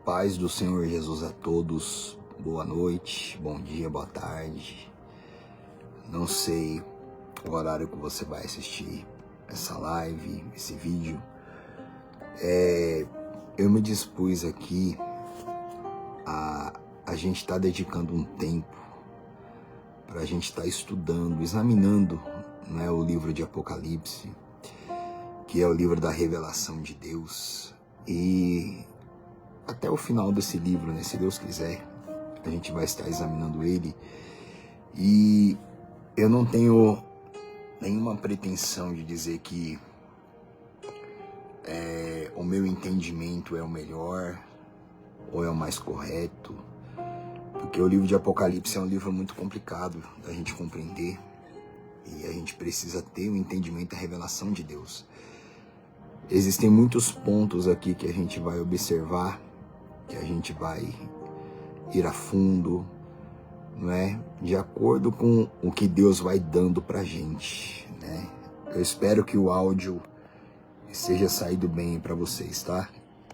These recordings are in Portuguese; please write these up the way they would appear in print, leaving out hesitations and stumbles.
Paz do Senhor Jesus a todos, boa noite, bom dia, boa tarde. Não sei o horário que você vai assistir essa live, esse vídeo. Eu me dispus aqui a gente está dedicando um tempo para a gente estar estudando, examinando, né, o livro de Apocalipse, que é o livro da revelação de Deus. E até o final desse livro, né, se Deus quiser, a gente vai estar examinando ele. E eu não tenho nenhuma pretensão de dizer que o meu entendimento é o melhor ou é o mais correto, porque o livro de Apocalipse é um livro muito complicado da gente compreender e a gente precisa ter o entendimento da revelação de Deus. Existem muitos pontos aqui que a gente vai observar, que a gente vai ir a fundo, não é? De acordo com o que Deus vai dando pra gente, né? Eu espero que o áudio seja saído bem para vocês, tá?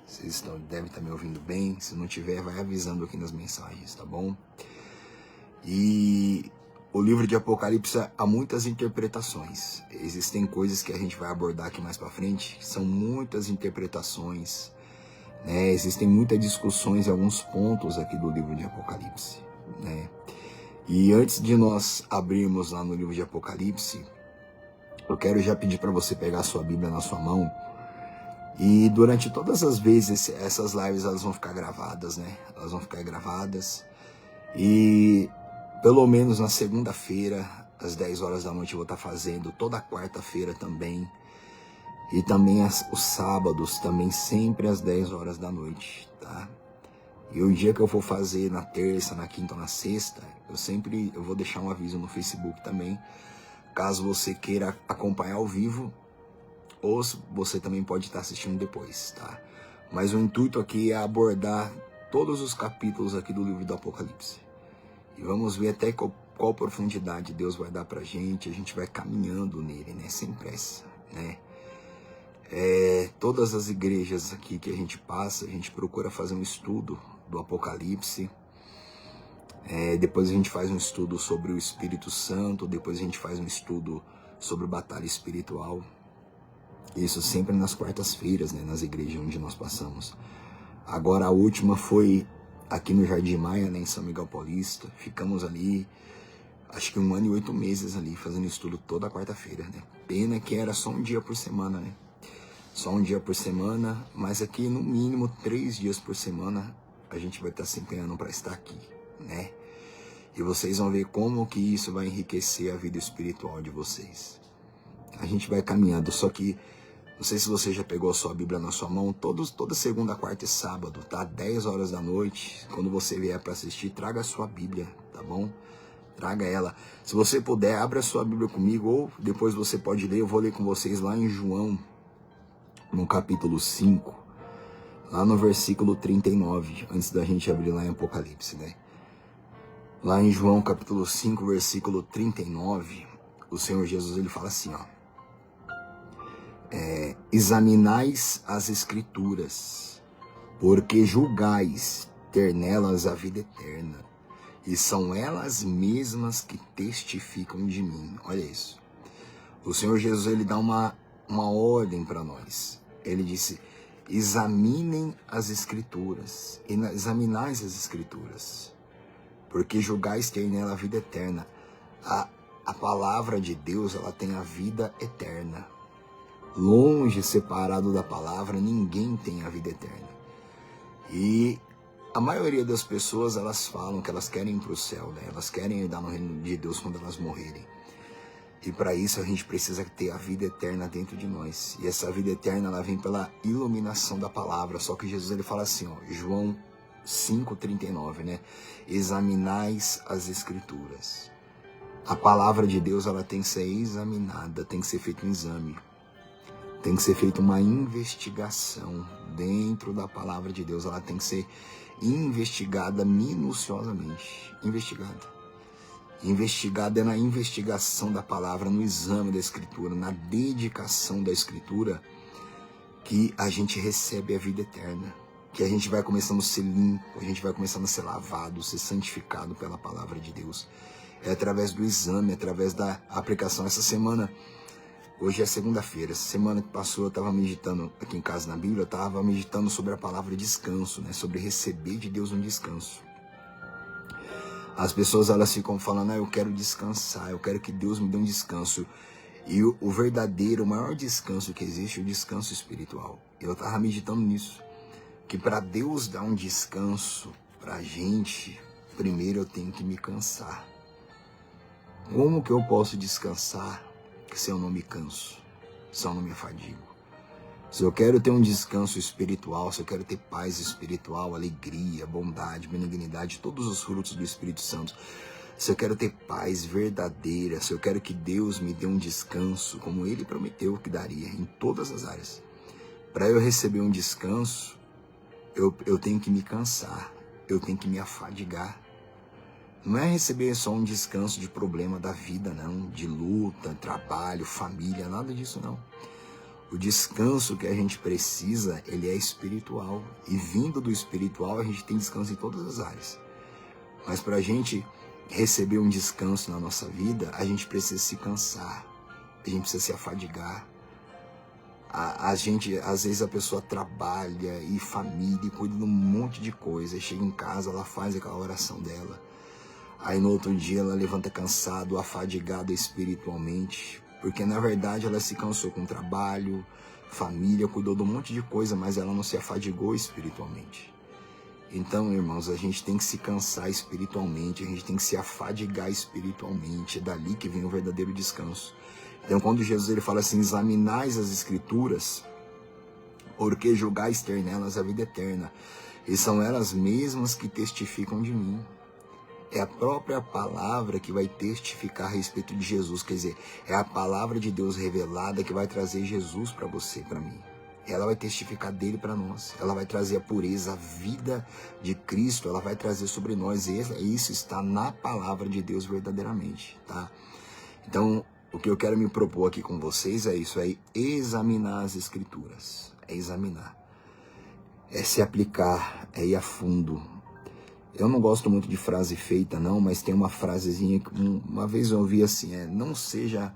Vocês devem estar me ouvindo bem. Se não tiver, vai avisando aqui nas mensagens, tá bom? E o livro de Apocalipse há muitas interpretações. Existem coisas que a gente vai abordar aqui mais para frente, são muitas interpretações, né? Existem muitas discussões em alguns pontos aqui do livro de Apocalipse, né? E antes de nós abrirmos lá no livro de Apocalipse, eu quero já pedir para você pegar a sua Bíblia na sua mão. E durante todas as vezes, essas lives elas vão ficar gravadas, né? Elas vão ficar gravadas. E pelo menos na segunda-feira, às 10 horas da noite, eu vou estar fazendo. Toda quarta-feira também. E também os sábados, também sempre às 10 horas da noite, tá? E o dia que eu for fazer na terça, na quinta ou na sexta, eu vou deixar um aviso no Facebook também, caso você queira acompanhar ao vivo, ou você também pode estar assistindo depois, tá? Mas o intuito aqui é abordar todos os capítulos aqui do livro do Apocalipse. E vamos ver até qual profundidade Deus vai dar pra gente, a gente vai caminhando nele, né? Sem pressa, né? Todas as igrejas aqui que a gente passa, a gente procura fazer um estudo do Apocalipse. Depois a gente faz um estudo sobre o Espírito Santo, depois a gente faz um estudo sobre batalha espiritual. Isso sempre nas quartas-feiras, né, nas igrejas onde nós passamos. Agora a última foi aqui no Jardim Maia, né, em São Miguel Paulista. Ficamos ali, acho que 1 ano e 8 meses ali, fazendo estudo toda quarta-feira, né. Pena que era só um dia por semana, né. Só um dia por semana, mas aqui no mínimo 3 dias por semana a gente vai estar se empenhando para estar aqui, né. E vocês vão ver como que isso vai enriquecer a vida espiritual de vocês. A gente vai caminhando, só que não sei se você já pegou a sua Bíblia na sua mão, toda segunda, quarta e sábado, tá? 10 horas da noite, quando você vier para assistir, traga a sua Bíblia, tá bom? Traga ela. Se você puder, abra a sua Bíblia comigo, ou depois você pode ler, eu vou ler com vocês lá em João, no capítulo 5, lá no versículo 39, antes da gente abrir lá em Apocalipse, né? Lá em João, capítulo 5, versículo 39, o Senhor Jesus, ele fala assim, ó. Examinais as Escrituras, porque julgais ter nelas a vida eterna, e são elas mesmas que testificam de mim. Olha isso. O Senhor Jesus, ele dá uma ordem para nós. Ele disse, examinem as Escrituras, examinais as Escrituras, porque julgais ter nela a vida eterna. A palavra de Deus, ela tem a vida eterna. Longe, separado da palavra, ninguém tem a vida eterna. E a maioria das pessoas, elas falam que elas querem ir para o céu, né? Elas querem herdar no reino de Deus quando elas morrerem. E para isso a gente precisa ter a vida eterna dentro de nós. E essa vida eterna, ela vem pela iluminação da palavra. Só que Jesus, ele fala assim, ó, João 5,39, né? Examinais as Escrituras. A palavra de Deus, ela tem que ser examinada, tem que ser feito um exame. Tem que ser feita uma investigação dentro da palavra de Deus. Ela tem que ser investigada minuciosamente. Investigada é na investigação da palavra, no exame da Escritura, na dedicação da Escritura, que a gente recebe a vida eterna. que a gente vai começando a ser limpo, a gente vai começando a ser lavado, ser santificado pela palavra de Deus. É através do exame, através da aplicação. Essa semana, hoje é segunda-feira, essa semana que passou, eu estava meditando aqui em casa na Bíblia, eu estava meditando sobre a palavra descanso, né? Sobre receber de Deus um descanso. As pessoas, elas ficam falando, eu quero descansar, eu quero que Deus me dê um descanso. E o verdadeiro, o maior descanso que existe é o descanso espiritual. Eu estava meditando nisso, que para Deus dar um descanso para a gente, primeiro eu tenho que me cansar. Como que eu posso descansar se eu não me canso, se eu não me afadigo? Se eu quero ter um descanso espiritual, se eu quero ter paz espiritual, alegria, bondade, benignidade, todos os frutos do Espírito Santo, se eu quero ter paz verdadeira, se eu quero que Deus me dê um descanso, como Ele prometeu que daria, em todas as áreas, para eu receber um descanso, eu tenho que me cansar, eu tenho que me afadigar. Não é receber só um descanso de problema da vida, não, de luta, trabalho, família, nada disso não. O descanso que a gente precisa, ele é espiritual. E vindo do espiritual, a gente tem descanso em todas as áreas. Mas para a gente receber um descanso na nossa vida, a gente precisa se cansar. A gente precisa se afadigar. A gente, às vezes a pessoa trabalha e família, e cuida de um monte de coisa. E chega em casa, ela faz aquela oração dela. Aí no outro dia ela levanta cansado, afadigada espiritualmente. Porque na verdade ela se cansou com trabalho, família, cuidou de um monte de coisa, mas ela não se afadigou espiritualmente. Então, irmãos, a gente tem que se cansar espiritualmente, a gente tem que se afadigar espiritualmente. É dali que vem o verdadeiro descanso. Então, quando Jesus ele fala assim, examinais as Escrituras, porque julgais ter nelas a vida eterna, e são elas mesmas que testificam de mim. É a própria palavra que vai testificar a respeito de Jesus, quer dizer, é a palavra de Deus revelada que vai trazer Jesus para você, para mim. Ela vai testificar dele para nós, ela vai trazer a pureza, a vida de Cristo, ela vai trazer sobre nós, e isso está na palavra de Deus verdadeiramente, tá? Então, o que eu quero me propor aqui com vocês é isso, é examinar as Escrituras, é examinar, é se aplicar, é ir a fundo. Eu não gosto muito de frase feita não, mas tem uma frasezinha que uma vez eu ouvi assim, não seja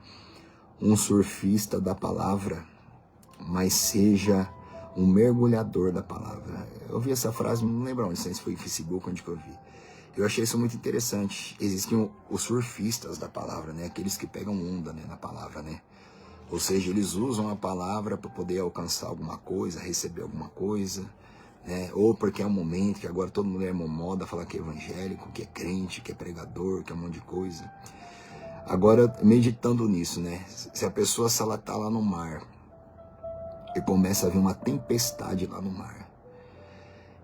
um surfista da palavra, mas seja um mergulhador da palavra. Eu ouvi essa frase, não lembro onde, se foi em Facebook, onde que eu vi. Eu achei isso muito interessante. Existem os surfistas da palavra, né? Aqueles que pegam onda, né, na palavra, né? Ou seja, eles usam a palavra para poder alcançar alguma coisa, receber alguma coisa, né? Ou porque é um momento que agora todo mundo é moda, falar que é evangélico, que é crente, que é pregador, que é um monte de coisa. Agora, meditando nisso, né? Se a pessoa, se ela tá lá no mar e começa a vir uma tempestade lá no mar,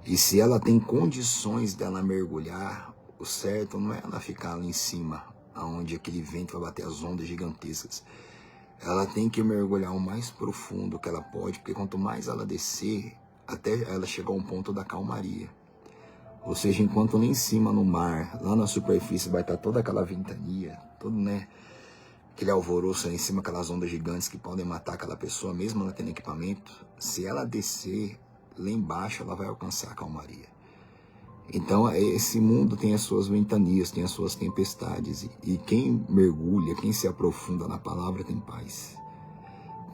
e se ela tem condições dela mergulhar, o certo não é ela ficar lá em cima, aonde aquele vento vai bater as ondas gigantescas. Ela tem que mergulhar o mais profundo que ela pode, porque quanto mais ela descer, até ela chegar a um ponto da calmaria. Ou seja, enquanto lá em cima no mar, lá na superfície vai estar toda aquela ventania, todo, né, aquele alvoroço lá em cima, aquelas ondas gigantes que podem matar aquela pessoa, mesmo ela tendo equipamento, se ela descer lá embaixo, ela vai alcançar a calmaria. Então, esse mundo tem as suas ventanias, tem as suas tempestades, e quem mergulha, quem se aprofunda na palavra tem paz.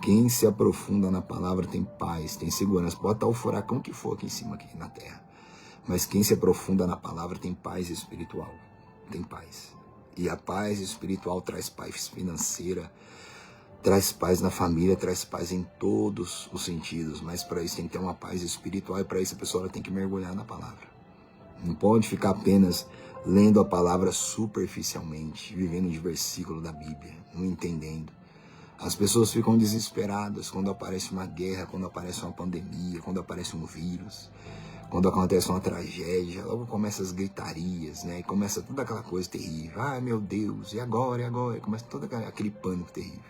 Quem se aprofunda na palavra tem paz, tem segurança. Pode estar o furacão que for aqui em cima, aqui na terra. Mas quem se aprofunda na palavra tem paz espiritual. Tem paz. E a paz espiritual traz paz financeira, traz paz na família, traz paz em todos os sentidos. Mas para isso tem que ter uma paz espiritual, e para isso a pessoa tem que mergulhar na palavra. Não pode ficar apenas lendo a palavra superficialmente, vivendo de versículo da Bíblia, não entendendo. As pessoas ficam desesperadas quando aparece uma guerra, quando aparece uma pandemia, quando aparece um vírus, quando acontece uma tragédia. Logo começam as gritarias, né? E começa toda aquela coisa terrível. Ai, meu Deus, e agora, e agora? E começa todo aquele pânico terrível.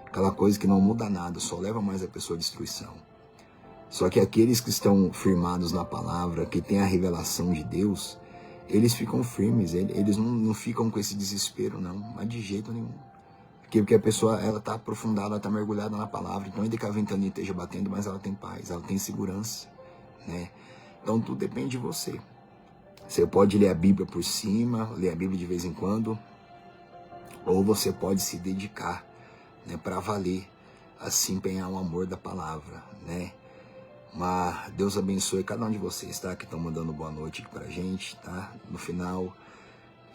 Aquela coisa que não muda nada, só leva mais a pessoa à destruição. Só que aqueles que estão firmados na palavra, que têm a revelação de Deus, eles ficam firmes, eles não ficam com esse desespero, não, mas de jeito nenhum. Porque a pessoa, ela está aprofundada, ela está mergulhada na palavra. Então, ainda que a ventania esteja batendo, mas ela tem paz, ela tem segurança, né? Então tudo depende de você. Você pode ler a Bíblia por cima, ler a Bíblia de vez em quando, ou você pode se dedicar, né, para valer, assim empenhar o amor da palavra, né? Mas Deus abençoe cada um de vocês, tá? Que estão mandando boa noite aqui pra gente, tá? No final,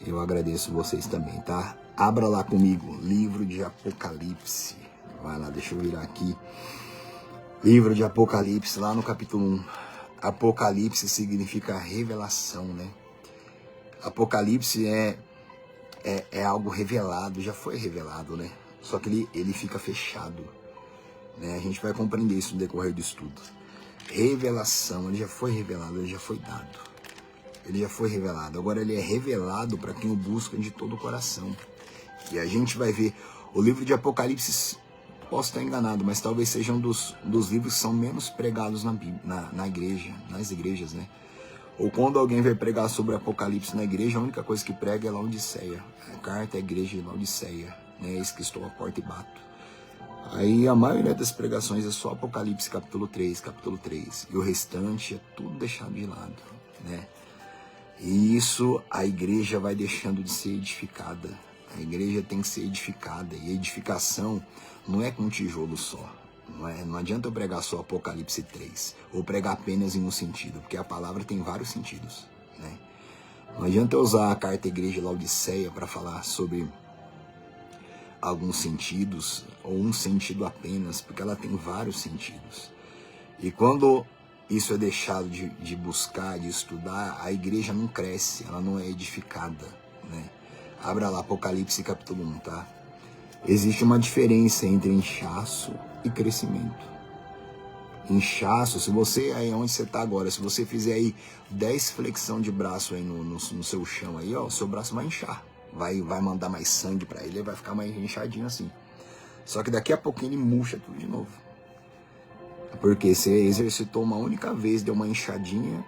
eu agradeço vocês também, tá? Abra lá comigo, livro de Apocalipse. Vai lá, deixa eu virar aqui. Livro de Apocalipse, lá no capítulo 1. Apocalipse significa revelação, né? Apocalipse é algo revelado, já foi revelado, né? Só que ele fica fechado, né? A gente vai compreender isso no decorrer do estudo. Revelação, ele já foi revelado, ele já foi dado. Ele já foi revelado. Agora ele é revelado para quem o busca de todo o coração. E a gente vai ver o livro de Apocalipse, posso estar enganado, mas talvez seja um dos livros que são menos pregados na igreja, nas igrejas, né? Ou quando alguém vai pregar sobre Apocalipse na igreja, a única coisa que prega é Laodiceia. A carta à igreja de Laodiceia, né? Eis que estou à porta e bato. Aí a maioria das pregações é só Apocalipse capítulo 3. E o restante é tudo deixado de lado, né? E isso a igreja vai deixando de ser edificada. A igreja tem que ser edificada. E a edificação não é com um tijolo só. Não adianta eu pregar só Apocalipse 3. Ou pregar apenas em um sentido. Porque a palavra tem vários sentidos, né? Não adianta eu usar a carta à igreja de Laodiceia para falar sobre alguns sentidos. Ou um sentido apenas. Porque ela tem vários sentidos. E quando isso é deixado de buscar, de estudar, a igreja não cresce, ela não é edificada, né? Abra lá Apocalipse capítulo 1, tá? Existe uma diferença entre inchaço e crescimento. Inchaço, se você, aí onde você tá agora, se você fizer aí 10 flexão de braço aí no seu chão aí, ó, o seu braço vai inchar. Vai mandar mais sangue pra ele vai ficar mais inchadinho assim. Só que daqui a pouquinho ele murcha tudo de novo. Porque você exercitou uma única vez, deu uma inchadinha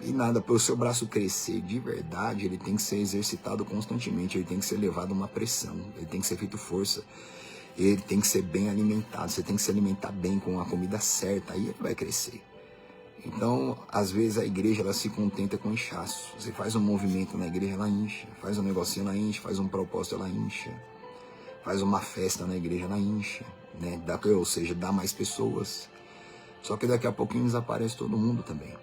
e nada, para o seu braço crescer de verdade, ele tem que ser exercitado constantemente, ele tem que ser levado a uma pressão, ele tem que ser feito força, ele tem que ser bem alimentado, você tem que se alimentar bem com a comida certa, aí ele vai crescer. Então, às vezes a igreja ela se contenta com inchaço. Você faz um movimento na igreja, ela incha, faz um negocinho, ela incha, faz um propósito, ela incha, faz uma festa na igreja, ela incha, né? Ou seja, dá mais pessoas. Só que daqui a pouquinho desaparece todo mundo também.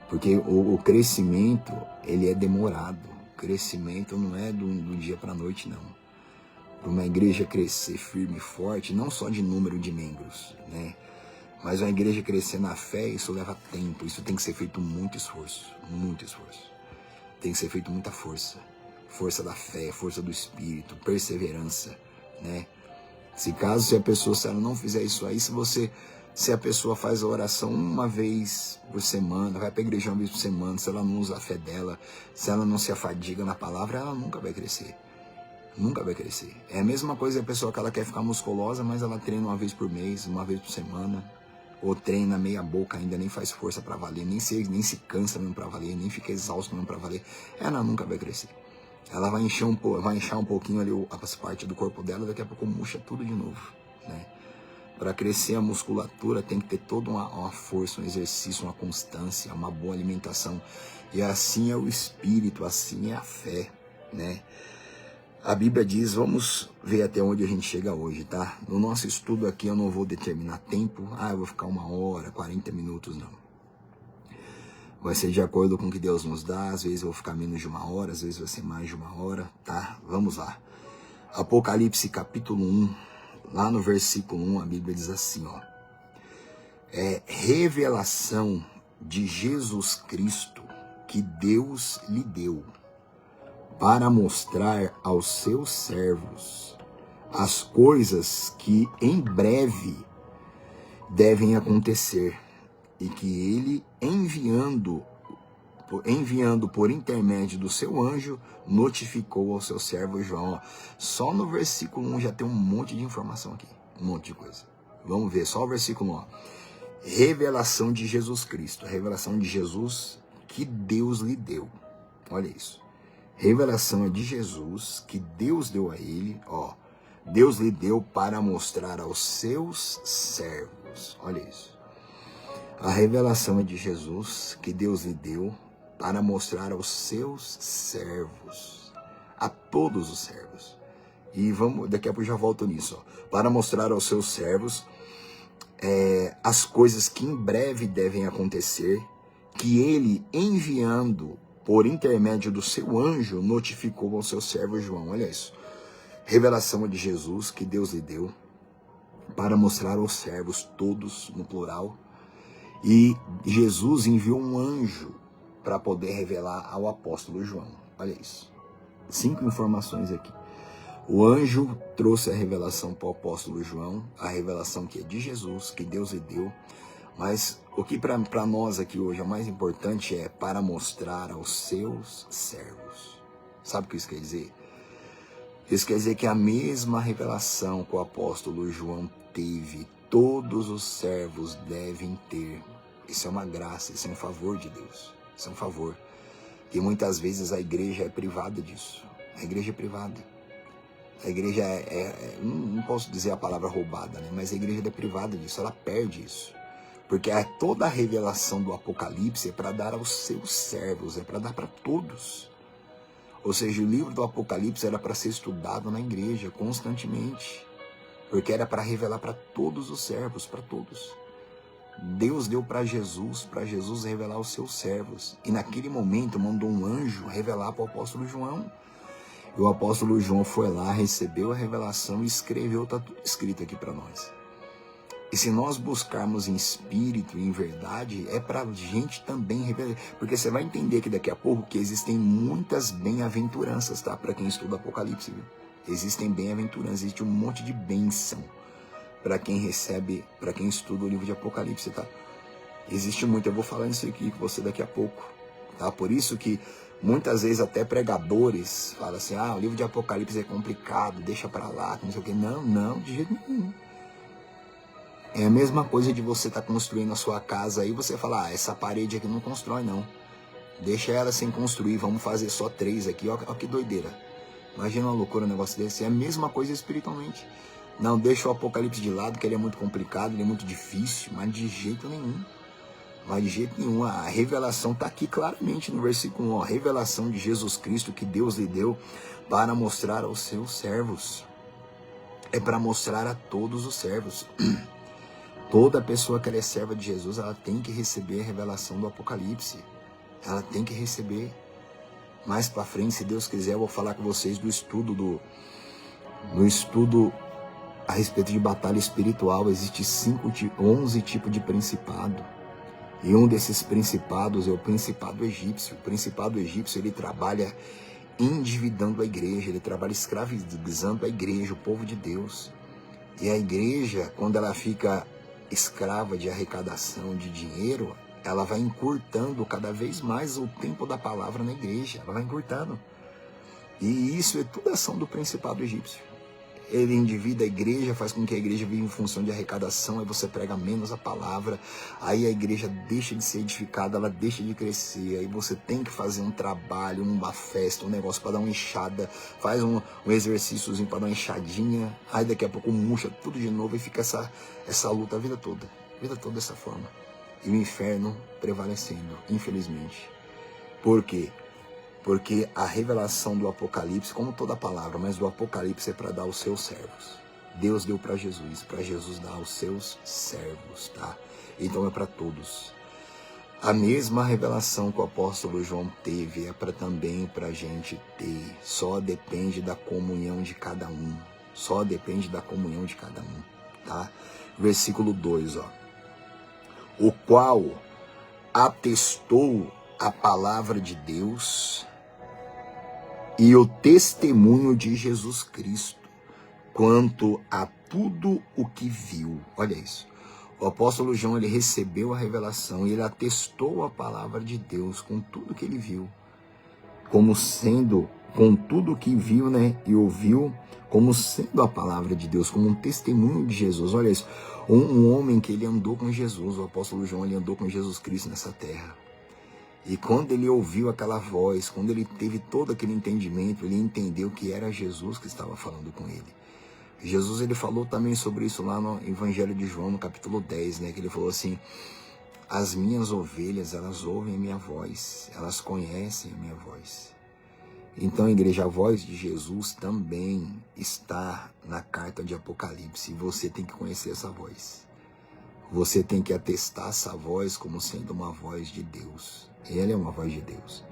Porque o crescimento, ele é demorado. O crescimento não é do dia para a noite, não. Para uma igreja crescer firme e forte, não só de número de membros, né? Mas uma igreja crescer na fé, isso leva tempo. Isso tem que ser feito muito esforço. Muito esforço. Tem que ser feito muita força. Força da fé, força do espírito, perseverança, né? Se a pessoa ela não fizer isso aí, se a pessoa faz a oração uma vez por semana, vai para a igreja uma vez por semana, se ela não usa a fé dela, se ela não se afadiga na palavra, ela nunca vai crescer. Nunca vai crescer. É a mesma coisa a pessoa que ela quer ficar musculosa, mas ela treina uma vez por mês, uma vez por semana, ou treina meia boca ainda, nem faz força para valer, nem se cansa mesmo para valer, nem fica exausto mesmo para valer. Ela nunca vai crescer. Ela vai inchar um pouquinho ali as partes do corpo dela, daqui a pouco murcha tudo de novo, né? Para crescer a musculatura tem que ter toda uma força, um exercício, uma constância, uma boa alimentação. E assim é o espírito, assim é a fé, né? A Bíblia diz, vamos ver até onde a gente chega hoje, tá? No nosso estudo aqui eu não vou determinar tempo, eu vou ficar 1 hora, 40 minutos, não. Vai ser de acordo com o que Deus nos dá, às vezes eu vou ficar menos de 1 hora, às vezes vai ser mais de 1 hora, tá? Vamos lá. Apocalipse capítulo 1, lá no versículo 1, a Bíblia diz assim, ó. Revelação de Jesus Cristo que Deus lhe deu para mostrar aos seus servos as coisas que em breve devem acontecer e que ele, enviando por intermédio do seu anjo, notificou ao seu servo João. Ó, só no versículo 1 já tem um monte de informação aqui, um monte de coisa. Vamos ver, só o versículo 1. Ó. Revelação de Jesus Cristo, a revelação de Jesus que Deus lhe deu. Olha isso. Revelação é de Jesus que Deus deu a ele, ó. Deus lhe deu para mostrar aos seus servos. Olha isso. A revelação é de Jesus, que Deus lhe deu para mostrar aos seus servos, a todos os servos. E daqui a pouco já volto nisso, ó. Para mostrar aos seus servos as coisas que em breve devem acontecer, que ele, enviando por intermédio do seu anjo, notificou ao seu servo João. Olha isso. Revelação de Jesus que Deus lhe deu para mostrar aos servos, todos no plural. E Jesus enviou um anjo para poder revelar ao apóstolo João. Olha isso. 5 informações aqui. O anjo trouxe a revelação para o apóstolo João, a revelação que é de Jesus, que Deus lhe deu. Mas o que para nós aqui hoje é mais importante é para mostrar aos seus servos. Sabe o que isso quer dizer? Isso quer dizer que a mesma revelação que o apóstolo João teve, todos os servos devem ter. Isso é uma graça, isso é um favor de Deus. Isso é um favor. E muitas vezes a igreja é privada disso. A igreja é privada. A igreja não posso dizer a palavra roubada, né? Mas a igreja é privada disso, ela perde isso. Porque toda a revelação do Apocalipse é para dar aos seus servos, é para dar para todos. Ou seja, o livro do Apocalipse era para ser estudado na igreja constantemente. Porque era para revelar para todos os servos, para todos. Deus deu para Jesus revelar aos seus servos. E naquele momento mandou um anjo revelar para o apóstolo João. E o apóstolo João foi lá, recebeu a revelação e escreveu, está tudo escrito aqui para nós. E se nós buscarmos em espírito e em verdade, é para a gente também revelar. Porque você vai entender que daqui a pouco que existem muitas bem-aventuranças, tá? Para quem estuda Apocalipse, viu? Existem bem-aventuranças, existe um monte de bênção para quem recebe, para quem estuda o livro de Apocalipse, tá? Existe muito, eu vou falar isso aqui com você daqui a pouco, tá? Por isso que muitas vezes até pregadores falam assim, o livro de Apocalipse é complicado, deixa para lá, não sei o quê. Não, de jeito nenhum. É a mesma coisa de você estar construindo a sua casa aí, você fala, essa parede aqui não constrói não. Deixa ela sem construir, vamos fazer só 3 aqui, ó que doideira. Imagina uma loucura um negócio desse, é a mesma coisa espiritualmente. Não, deixa o Apocalipse de lado, que ele é muito complicado, ele é muito difícil, mas de jeito nenhum. Mas de jeito nenhum, a revelação está aqui claramente no versículo 1, a revelação de Jesus Cristo que Deus lhe deu para mostrar aos seus servos. É para mostrar a todos os servos. Toda pessoa que ela é serva de Jesus, ela tem que receber a revelação do Apocalipse. Ela tem que receber. Mais para frente, se Deus quiser, eu vou falar com vocês do estudo a respeito de batalha espiritual. Existe 11 tipos de principado. E um desses principados é o principado egípcio. O principado egípcio, ele trabalha endividando a igreja, ele trabalha escravizando a igreja, o povo de Deus. E a igreja, quando ela fica escrava de arrecadação de dinheiro, ela vai encurtando cada vez mais o tempo da palavra na igreja, ela vai encurtando. E isso é tudo ação do principado egípcio. Ele endivida a igreja, faz com que a igreja viva em função de arrecadação, aí você prega menos a palavra, aí a igreja deixa de ser edificada, ela deixa de crescer, aí você tem que fazer um trabalho, uma festa, um negócio para dar uma enxada, faz um exercíciozinho para dar uma enxadinha, aí daqui a pouco murcha tudo de novo e fica essa luta a vida toda dessa forma. E o inferno prevalecendo, infelizmente. Por quê? Porque a revelação do Apocalipse, como toda palavra, mas do Apocalipse é para dar aos seus servos. Deus deu para Jesus dar aos seus servos, tá? Então é para todos. A mesma revelação que o apóstolo João teve é também para a gente ter. Só depende da comunhão de cada um. Só depende da comunhão de cada um, tá? Versículo 2, ó. O qual atestou a palavra de Deus e o testemunho de Jesus Cristo quanto a tudo o que viu. Olha isso. O apóstolo João, ele recebeu a revelação e ele atestou a palavra de Deus com tudo que ele viu, como sendo, com tudo que viu, né, e ouviu, como sendo a palavra de Deus, como um testemunho de Jesus. Olha isso. Um homem que ele andou com Jesus, o apóstolo João, ele andou com Jesus Cristo nessa terra. E quando ele ouviu aquela voz, quando ele teve todo aquele entendimento, ele entendeu que era Jesus que estava falando com ele. Jesus, ele falou também sobre isso lá no Evangelho de João, no capítulo 10, né? Que ele falou assim, as minhas ovelhas, elas ouvem a minha voz, elas conhecem a minha voz. Então, igreja, a voz de Jesus também está na carta de Apocalipse. E você tem que conhecer essa voz. Você tem que atestar essa voz como sendo uma voz de Deus. Ela é uma voz de Deus.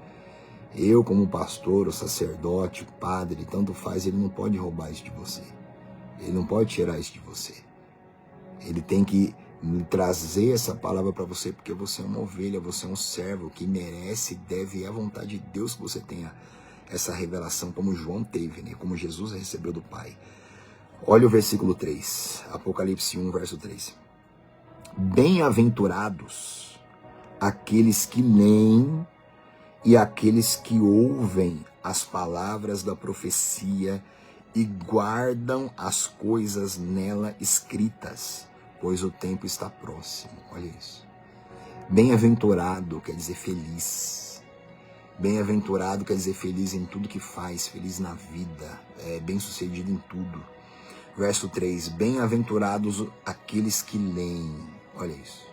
Eu, como pastor, o sacerdote, o padre, tanto faz, ele não pode roubar isso de você. Ele não pode tirar isso de você. Ele tem que trazer essa palavra para você, porque você é uma ovelha, você é um servo que merece, deve, é a vontade de Deus que você tenha essa revelação, como João teve, né? Como Jesus recebeu do Pai. Olha o versículo 3, Apocalipse 1, verso 3. Bem-aventurados aqueles que leem e aqueles que ouvem as palavras da profecia e guardam as coisas nela escritas, pois o tempo está próximo. Olha isso. Bem-aventurado quer dizer feliz. Bem-aventurado quer dizer feliz em tudo que faz, feliz na vida, bem-sucedido em tudo. Verso 3, bem-aventurados aqueles que leem. Olha isso.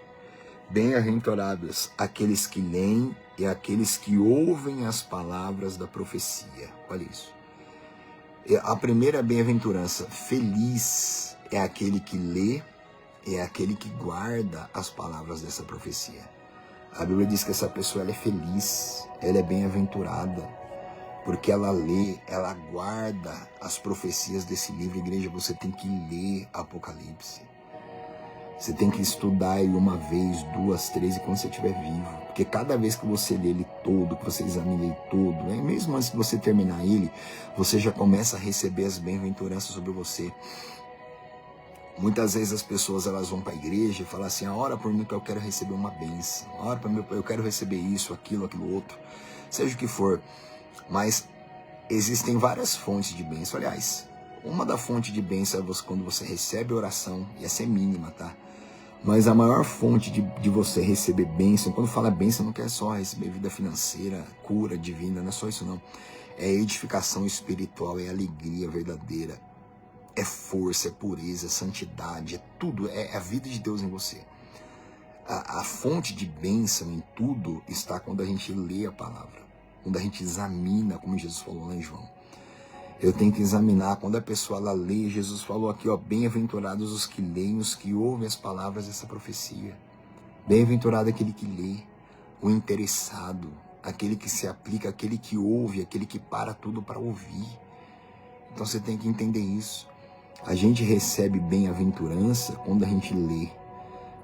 Bem-aventurados aqueles que leem e aqueles que ouvem as palavras da profecia. Olha isso. A primeira bem-aventurança, feliz é aquele que lê, é aquele que guarda as palavras dessa profecia. A Bíblia diz que essa pessoa ela é feliz, ela é bem-aventurada, porque ela lê, ela guarda as profecias desse livro. Igreja, você tem que ler Apocalipse. Você tem que estudar ele uma vez, duas, três, e quando você estiver vivo. Porque cada vez que você lê ele todo, que você examina ele todo, mesmo antes de você terminar ele, você já começa a receber as bem-aventuranças sobre você. Muitas vezes as pessoas elas vão para a igreja e falam assim, ora por mim que eu quero receber uma bênção, ora por mim eu quero receber isso, aquilo outro, seja o que for. Mas existem várias fontes de bênção. Aliás, uma da fonte de bênção é quando você recebe oração, e essa é mínima, tá? Mas a maior fonte de você receber bênção, quando fala bênção, não quer só receber vida financeira, cura divina, não é só isso não. É edificação espiritual, é alegria verdadeira. É força, é pureza, é santidade, é tudo, é a vida de Deus em você. A fonte de bênção em tudo está quando a gente lê a palavra, quando a gente examina, como Jesus falou lá em João. Eu tenho que examinar, quando a pessoa ela lê, Jesus falou aqui, ó, bem-aventurados os que leem, os que ouvem as palavras dessa profecia. Bem-aventurado aquele que lê, o interessado, aquele que se aplica, aquele que ouve, aquele que para tudo para ouvir. Então você tem que entender isso. A gente recebe bem-aventurança quando a gente lê,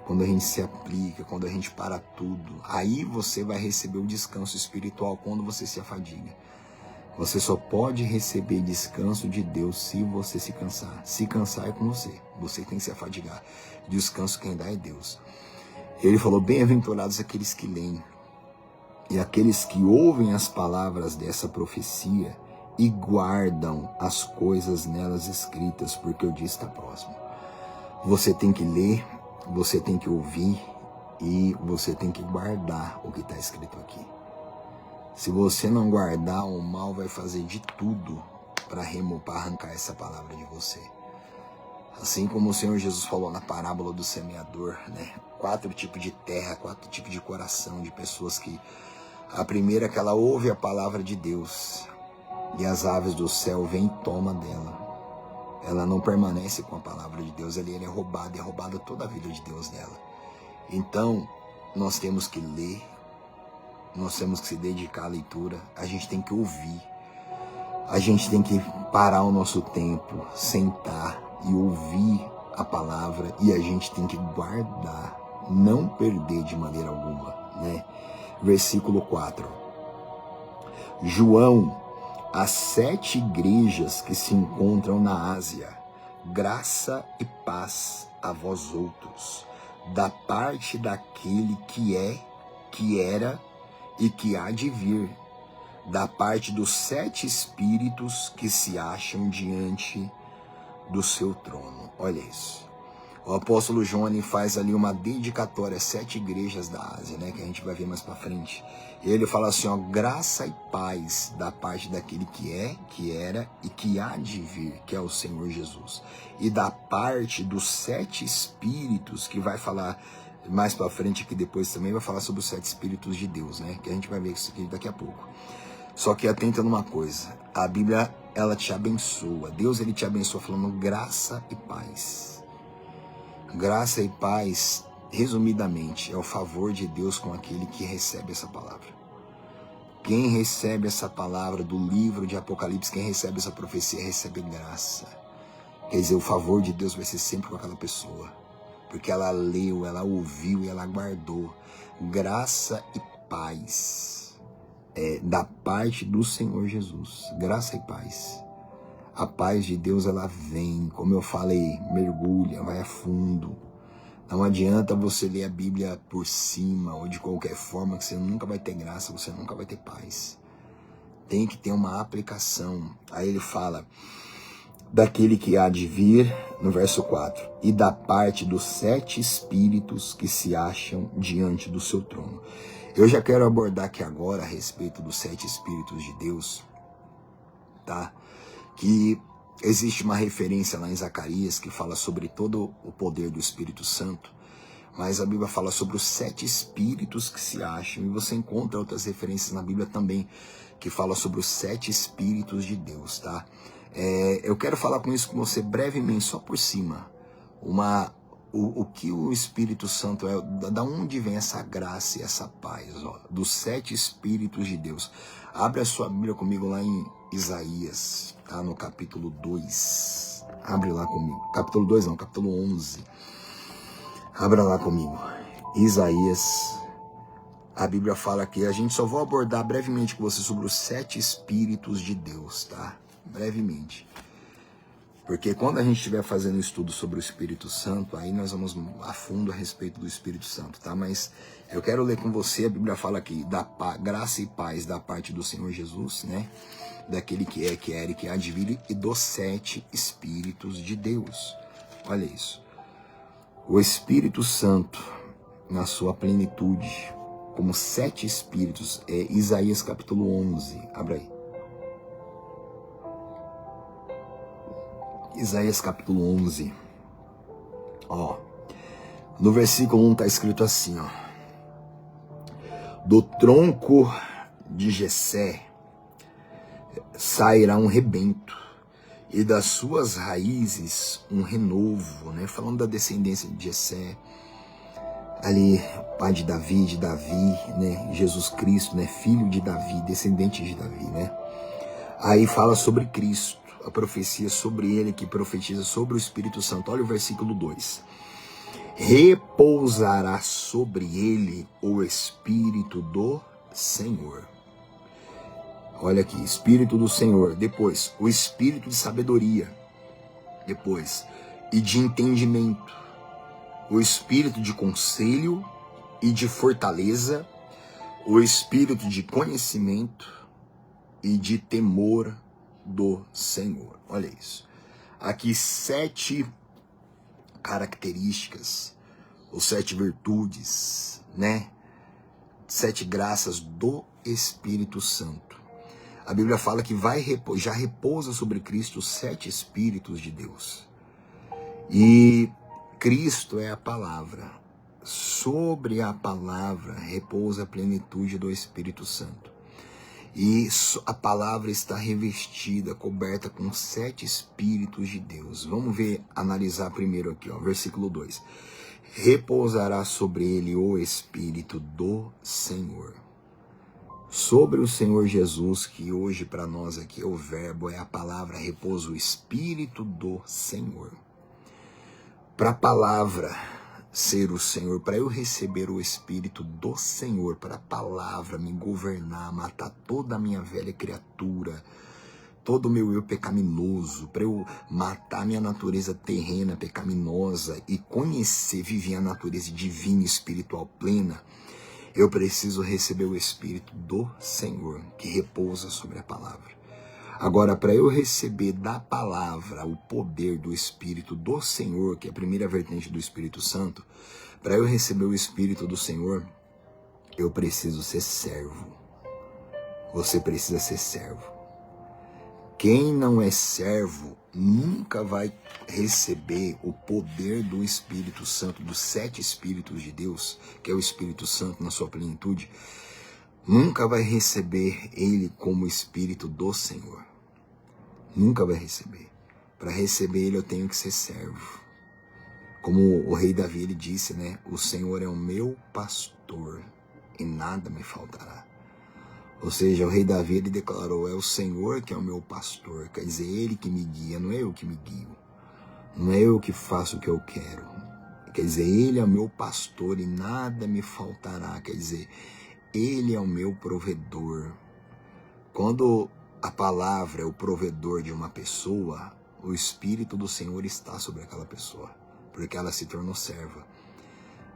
quando a gente se aplica, quando a gente para tudo. Aí você vai receber o descanso espiritual quando você se afadiga. Você só pode receber descanso de Deus se você se cansar. Se cansar é com você. Você tem que se afadigar. Descanso quem dá é Deus. Ele falou, bem-aventurados aqueles que leem e aqueles que ouvem as palavras dessa profecia e guardam as coisas nelas escritas, porque o dia está próximo. Você tem que ler, você tem que ouvir e você tem que guardar o que está escrito aqui. Se você não guardar, o mal vai fazer de tudo para arrancar essa palavra de você. Assim como o Senhor Jesus falou na parábola do semeador, né? 4 tipos de terra, 4 tipos de coração, de pessoas que... A primeira é que ela ouve a palavra de Deus e as aves do céu vêm e tomam dela. Ela não permanece com a palavra de Deus, ela é roubada toda a vida de Deus nela. Então, nós temos que ler, nós temos que se dedicar à leitura, a gente tem que ouvir, a gente tem que parar o nosso tempo, sentar e ouvir a palavra, e a gente tem que guardar, não perder de maneira alguma, né? Versículo 4. João, as 7 igrejas que se encontram na Ásia, graça e paz a vós outros, da parte daquele que é, que era e que há de vir, da parte dos 7 espíritos que se acham diante do seu trono. Olha isso. O apóstolo João faz ali uma dedicatória às 7 igrejas da Ásia, né, que a gente vai ver mais para frente. E ele fala assim, ó, graça e paz da parte daquele que é, que era e que há de vir, que é o Senhor Jesus. E da parte dos 7 espíritos, que vai falar Mais para frente aqui depois também vai falar sobre os 7 Espíritos de Deus, né? Que a gente vai ver isso aqui daqui a pouco. Só que atenta numa coisa, a Bíblia, ela te abençoa. Deus, ele te abençoa falando graça e paz. Graça e paz, resumidamente, é o favor de Deus com aquele que recebe essa palavra. Quem recebe essa palavra do livro de Apocalipse, quem recebe essa profecia, recebe graça. Quer dizer, o favor de Deus vai ser sempre com aquela pessoa. Porque ela leu, ela ouviu e ela guardou. Graça e paz. Da parte do Senhor Jesus. Graça e paz. A paz de Deus, ela vem, como eu falei, mergulha, vai a fundo. Não adianta você ler a Bíblia por cima ou de qualquer forma, que você nunca vai ter graça, você nunca vai ter paz. Tem que ter uma aplicação. Aí ele fala daquele que há de vir, no verso 4, e da parte dos 7 espíritos que se acham diante do seu trono. Eu já quero abordar aqui agora a respeito dos 7 Espíritos de Deus, tá? Que existe uma referência lá em Zacarias que fala sobre todo o poder do Espírito Santo, mas a Bíblia fala sobre os 7 Espíritos que se acham, e você encontra outras referências na Bíblia também que fala sobre os 7 Espíritos de Deus, tá? Eu quero falar com isso com você brevemente, só por cima, o que o Espírito Santo é, da onde vem essa graça e essa paz, ó, dos 7 Espíritos de Deus. Abre a sua Bíblia comigo lá em Isaías, tá? No capítulo 2. Abre lá comigo. Capítulo 2 não, capítulo 11. Abra lá comigo. Isaías. A Bíblia fala que a gente só vou abordar brevemente com você sobre os 7 Espíritos de Deus, tá? Brevemente. Porque quando a gente estiver fazendo estudo sobre o Espírito Santo, aí nós vamos a fundo a respeito do Espírito Santo, tá? Mas eu quero ler com você, a Bíblia fala aqui, da graça e paz da parte do Senhor Jesus, né? Daquele que é, que era e que há de vir, e dos 7 Espíritos de Deus. Olha isso. O Espírito Santo, na sua plenitude, como 7 Espíritos, é Isaías capítulo 11. Abra aí. Isaías capítulo 11, ó, no versículo 1 está escrito assim, ó: do tronco de Jessé sairá um rebento, e das suas raízes um renovo, né? Falando da descendência de Jessé, ali, pai de Davi, né? Jesus Cristo, né? Filho de Davi, descendente de Davi, né? Aí fala sobre Cristo, a profecia sobre ele, que profetiza sobre o Espírito Santo. Olha o versículo 2. Repousará sobre ele o Espírito do Senhor. Olha aqui, Espírito do Senhor. Depois, o Espírito de sabedoria. Depois, e de entendimento. O Espírito de conselho e de fortaleza. O Espírito de conhecimento e de temor do Senhor. Olha isso. Aqui 7 características, ou 7 virtudes, né? 7 graças do Espírito Santo. A Bíblia fala que já repousa sobre Cristo os 7 Espíritos de Deus. E Cristo é a palavra. Sobre a palavra repousa a plenitude do Espírito Santo. E a palavra está revestida, coberta com 7 Espíritos de Deus. Vamos ver, analisar primeiro aqui, ó, versículo 2. Repousará sobre ele o Espírito do Senhor. Sobre o Senhor Jesus, que hoje para nós aqui é o verbo, é a palavra, repousa o Espírito do Senhor. Para a palavra ser o Senhor, para eu receber o Espírito do Senhor, para a palavra me governar, matar toda a minha velha criatura, todo o meu eu pecaminoso, para eu matar a minha natureza terrena, pecaminosa, e conhecer, viver a natureza divina e espiritual plena, eu preciso receber o Espírito do Senhor, que repousa sobre a palavra. Agora, para eu receber da palavra o poder do Espírito do Senhor, que é a primeira vertente do Espírito Santo, para eu receber o Espírito do Senhor, eu preciso ser servo. Você precisa ser servo. Quem não é servo nunca vai receber o poder do Espírito Santo, dos 7 Espíritos de Deus, que é o Espírito Santo na sua plenitude, nunca vai receber ele como Espírito do Senhor. Nunca vai receber. Para receber ele eu tenho que ser servo. Como o rei Davi ele disse, né? O Senhor é o meu pastor e nada me faltará. Ou seja, o rei Davi ele declarou, é o Senhor que é o meu pastor. Quer dizer, ele que me guia, não é eu que me guio. Não é eu que faço o que eu quero. Quer dizer, ele é o meu pastor e nada me faltará. Quer dizer, ele é o meu provedor. Quando a palavra é o provedor de uma pessoa, o Espírito do Senhor está sobre aquela pessoa, porque ela se tornou serva.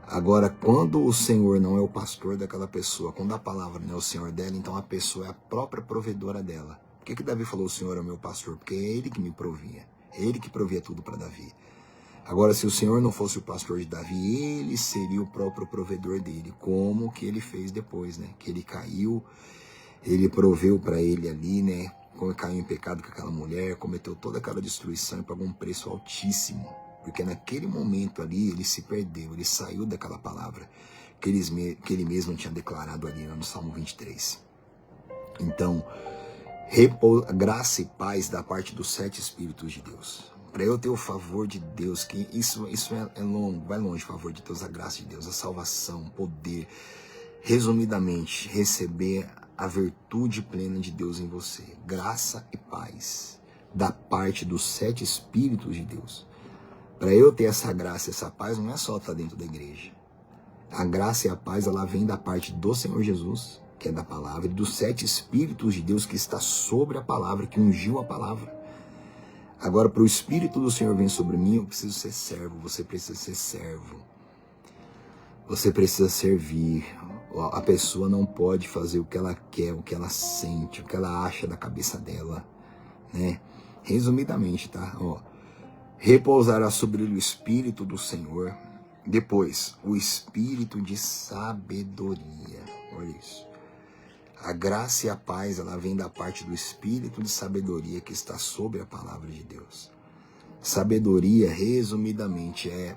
Agora, quando o Senhor não é o pastor daquela pessoa, quando a palavra não é o Senhor dela, então a pessoa é a própria provedora dela. Por que Davi falou, o Senhor é o meu pastor? Porque é ele que me provia. É ele que provia tudo para Davi. Agora, se o Senhor não fosse o pastor de Davi, ele seria o próprio provedor dele. Como que ele fez depois, né? Que ele caiu, ele proveu para ele ali, né? Como caiu em pecado com aquela mulher, cometeu toda aquela destruição e pagou um preço altíssimo. Porque naquele momento ali ele se perdeu, ele saiu daquela palavra que ele mesmo tinha declarado ali no Salmo 23. Então, graça e paz da parte dos 7 Espíritos de Deus. Para eu ter o favor de Deus, que isso é longo, vai longe o favor de Deus, a graça de Deus, a salvação, o poder. Resumidamente, receber a virtude plena de Deus em você. Graça e paz da parte dos 7 Espíritos de Deus. Para eu ter essa graça e essa paz, não é só estar dentro da igreja. A graça e a paz, ela vem da parte do Senhor Jesus, que é da palavra, e dos 7 Espíritos de Deus que está sobre a palavra, que ungiu a palavra. Agora, para o Espírito do Senhor vir sobre mim, eu preciso ser servo, você precisa ser servo. Você precisa servir. A pessoa não pode fazer o que ela quer, o que ela sente, o que ela acha da cabeça dela, né? Resumidamente, tá? Ó. Repousará sobre ele o Espírito do Senhor. Depois, o Espírito de sabedoria. Olha isso. A graça e a paz, ela vem da parte do Espírito de sabedoria que está sobre a palavra de Deus. Sabedoria, resumidamente, é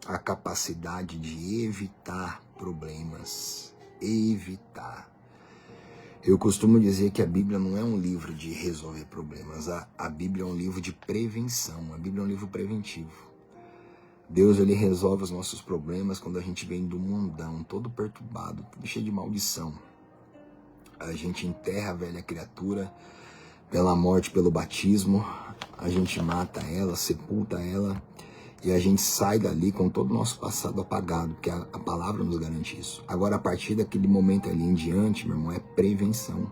a capacidade de evitar problemas. Evitar. Eu costumo dizer que a Bíblia não é um livro de resolver problemas. A Bíblia é um livro de prevenção. A Bíblia é um livro preventivo. Deus, ele resolve os nossos problemas quando a gente vem do mundão, todo perturbado, tudo cheio de maldição. A gente enterra a velha criatura pela morte, pelo batismo. A gente mata ela, sepulta ela. E a gente sai dali com todo o nosso passado apagado, porque a palavra nos garante isso. Agora, a partir daquele momento ali em diante, meu irmão, é prevenção.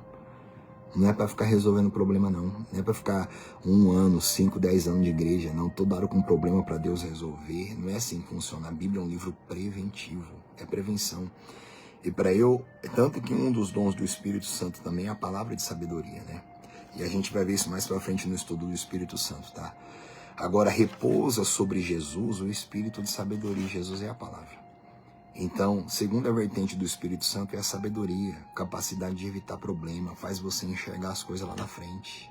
Não é para ficar resolvendo problema, não. Não é para ficar 1 ano, 5, 10 anos de igreja, não. Toda hora com um problema para Deus resolver. Não é assim que funciona. A Bíblia é um livro preventivo. É prevenção. E para tanto que um dos dons do Espírito Santo também é a palavra de sabedoria, né? E a gente vai ver isso mais para frente no estudo do Espírito Santo, tá? Agora, repousa sobre Jesus o Espírito de sabedoria. Jesus é a palavra. Então, segunda vertente do Espírito Santo é a sabedoria, capacidade de evitar problema, faz você enxergar as coisas lá na frente,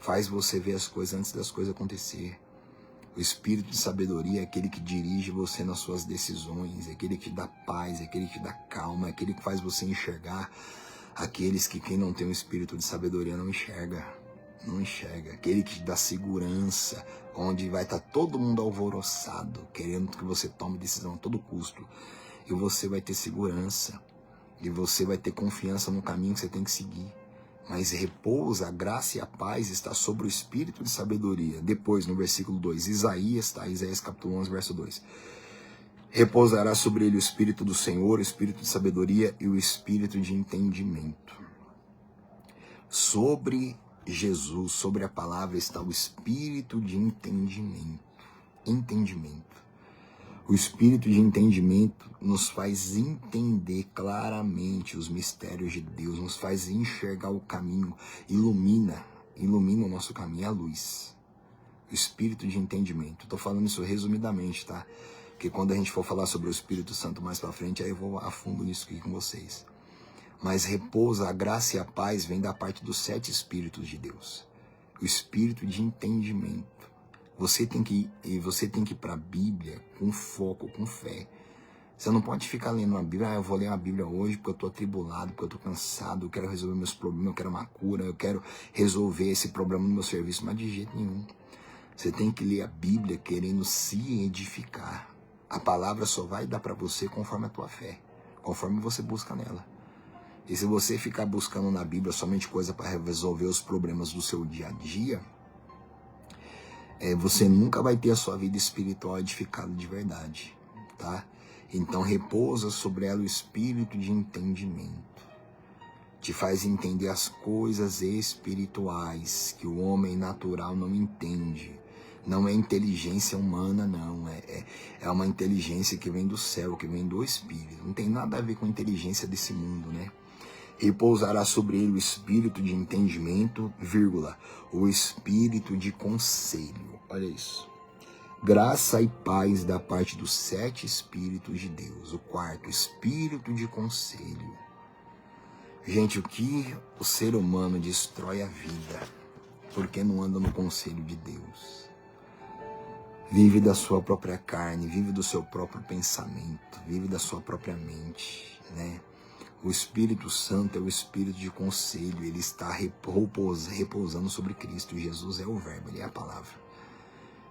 faz você ver as coisas antes das coisas acontecer. O Espírito de sabedoria é aquele que dirige você nas suas decisões, é aquele que te dá paz, é aquele que te dá calma, é aquele que faz você enxergar aqueles que quem não tem o Espírito de sabedoria não enxerga. Não enxerga, aquele que te dá segurança, onde vai estar todo mundo alvoroçado, querendo que você tome decisão a todo custo, e você vai ter segurança, e você vai ter confiança no caminho que você tem que seguir, mas repousa, a graça e a paz está sobre o Espírito de sabedoria. Depois, no versículo 2, Isaías capítulo 11, verso 2, repousará sobre ele o Espírito do Senhor, o Espírito de sabedoria e o Espírito de entendimento. Sobre Jesus, sobre a palavra, está o Espírito de entendimento. Entendimento. O Espírito de entendimento nos faz entender claramente os mistérios de Deus, nos faz enxergar o caminho, ilumina o nosso caminho, a luz. O Espírito de entendimento. Estou falando isso resumidamente, tá? Porque quando a gente for falar sobre o Espírito Santo mais para frente, aí eu vou a fundo nisso aqui com vocês. Mas repousa, a graça e a paz vem da parte dos 7 Espíritos de Deus. o espírito de entendimento. Você tem que ir para a Bíblia com foco, com fé. Você não pode ficar lendo uma Bíblia, eu vou ler uma Bíblia hoje porque eu estou atribulado, porque eu estou cansado, eu quero resolver meus problemas, eu quero uma cura, eu quero resolver esse problema no meu serviço, mas de jeito nenhum. Você tem que ler a Bíblia querendo se edificar. A palavra só vai dar para você conforme a tua fé, conforme você busca nela. E se você ficar buscando na Bíblia somente coisa para resolver os problemas do seu dia a dia, você nunca vai ter a sua vida espiritual edificada de verdade, tá? Então repousa sobre ela o espírito de entendimento. Te faz entender as coisas espirituais que o homem natural não entende. Não é inteligência humana, não. É uma inteligência que vem do céu, que vem do Espírito. Não tem nada a ver com a inteligência desse mundo, né? Repousará sobre ele o espírito de entendimento, vírgula, o espírito de conselho. Olha isso. Graça e paz da parte dos 7 espíritos de Deus. O 4, espírito de conselho. Gente, o que o ser humano destrói a vida? Porque não anda no conselho de Deus. Vive da sua própria carne, vive do seu próprio pensamento, vive da sua própria mente, né? O Espírito Santo é o espírito de conselho, ele está repousando sobre Cristo. Jesus é o verbo, ele é a palavra.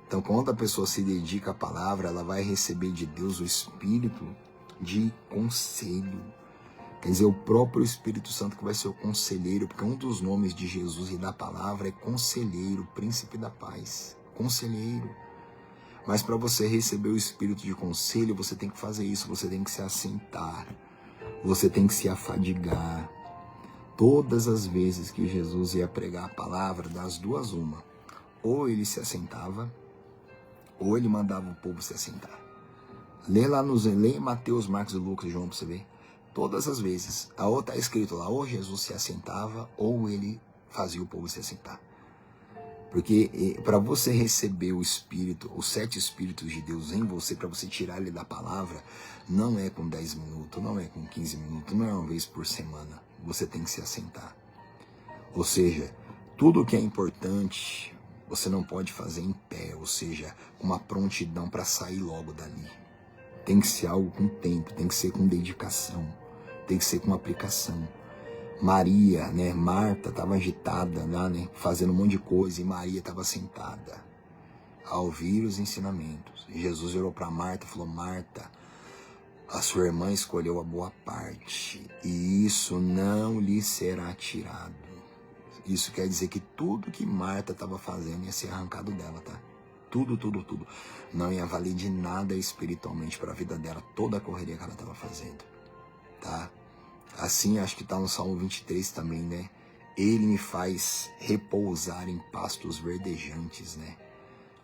Então, quando a pessoa se dedica à palavra, ela vai receber de Deus o espírito de conselho. Quer dizer, o próprio Espírito Santo que vai ser o conselheiro, porque um dos nomes de Jesus e da palavra é conselheiro, príncipe da paz, conselheiro. Mas para você receber o espírito de conselho, você tem que fazer isso, você tem que se assentar, você tem que se afadigar. Todas as vezes que Jesus ia pregar a palavra, das duas uma, ou ele se assentava, ou ele mandava o povo se assentar. Lê Mateus, Marcos e Lucas e João para você ver. Todas as vezes, a outra está escrito lá, ou Jesus se assentava, ou ele fazia o povo se assentar. Porque para você receber o Espírito, os 7 Espíritos de Deus em você, para você tirar ele da palavra, não é com 10 minutos, não é com 15 minutos, não é uma vez por semana. Você tem que se assentar. Ou seja, tudo que é importante, você não pode fazer em pé, ou seja, uma prontidão para sair logo dali. Tem que ser algo com tempo, tem que ser com dedicação, tem que ser com aplicação. Maria, né, Marta estava agitada lá, né, fazendo um monte de coisa, e Maria estava sentada a ouvir os ensinamentos. E Jesus olhou para Marta e falou: Marta, a sua irmã escolheu a boa parte, e isso não lhe será tirado. Isso quer dizer que tudo que Marta estava fazendo ia ser arrancado dela, tá? Tudo. Não ia valer de nada espiritualmente para a vida dela, toda a correria que ela estava fazendo, tá? Assim, acho que está no Salmo 23 também, né? Ele me faz repousar em pastos verdejantes, né?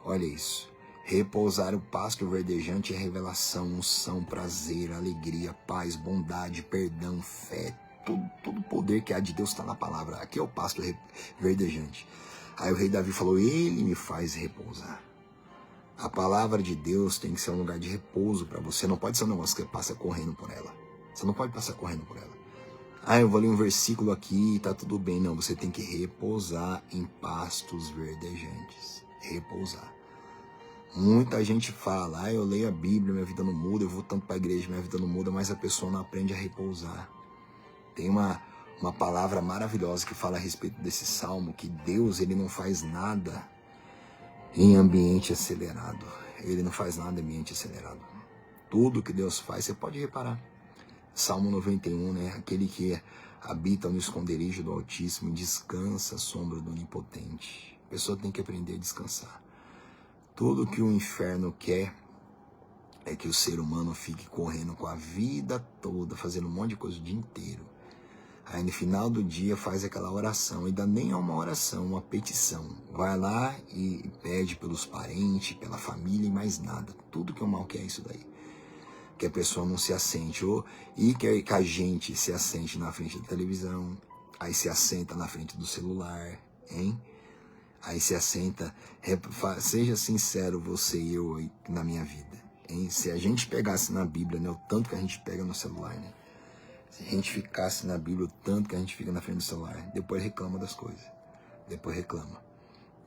Olha isso. Repousar o pasto verdejante é revelação, unção, prazer, alegria, paz, bondade, perdão, fé. Todo o poder que há de Deus está na palavra. Aqui é o pasto verdejante. Aí o rei Davi falou: ele me faz repousar. A palavra de Deus tem que ser um lugar de repouso para você. Não pode ser um negócio que passa correndo por ela. Você não pode passar correndo por ela. Eu vou ler um versículo aqui e tá tudo bem. Não, você tem que repousar em pastos verdejantes. Repousar. Muita gente fala: eu leio a Bíblia, minha vida não muda, eu vou tanto para a igreja, minha vida não muda, mas a pessoa não aprende a repousar. Tem uma palavra maravilhosa que fala a respeito desse salmo, que Deus, ele não faz nada em ambiente acelerado. Ele não faz nada em ambiente acelerado. Tudo que Deus faz, você pode reparar. Salmo 91, né? Aquele que habita no esconderijo do Altíssimo e descansa à sombra do Onipotente. A pessoa tem que aprender a descansar. Tudo que o inferno quer é que o ser humano fique correndo com a vida toda, fazendo um monte de coisa o dia inteiro. Aí no final do dia faz aquela oração, ainda nem é uma oração, uma petição. Vai lá e pede pelos parentes, pela família e mais nada. Tudo que o mal quer é isso daí. Que a pessoa não se assente, e que a gente se assente na frente da televisão, aí se assenta na frente do celular, hein? Aí se assenta, seja sincero você e eu aí na minha vida, hein? Se a gente pegasse na Bíblia, né, o tanto que a gente pega no celular, né? Se a gente ficasse na Bíblia, o tanto que a gente fica na frente do celular, depois reclama das coisas, depois reclama.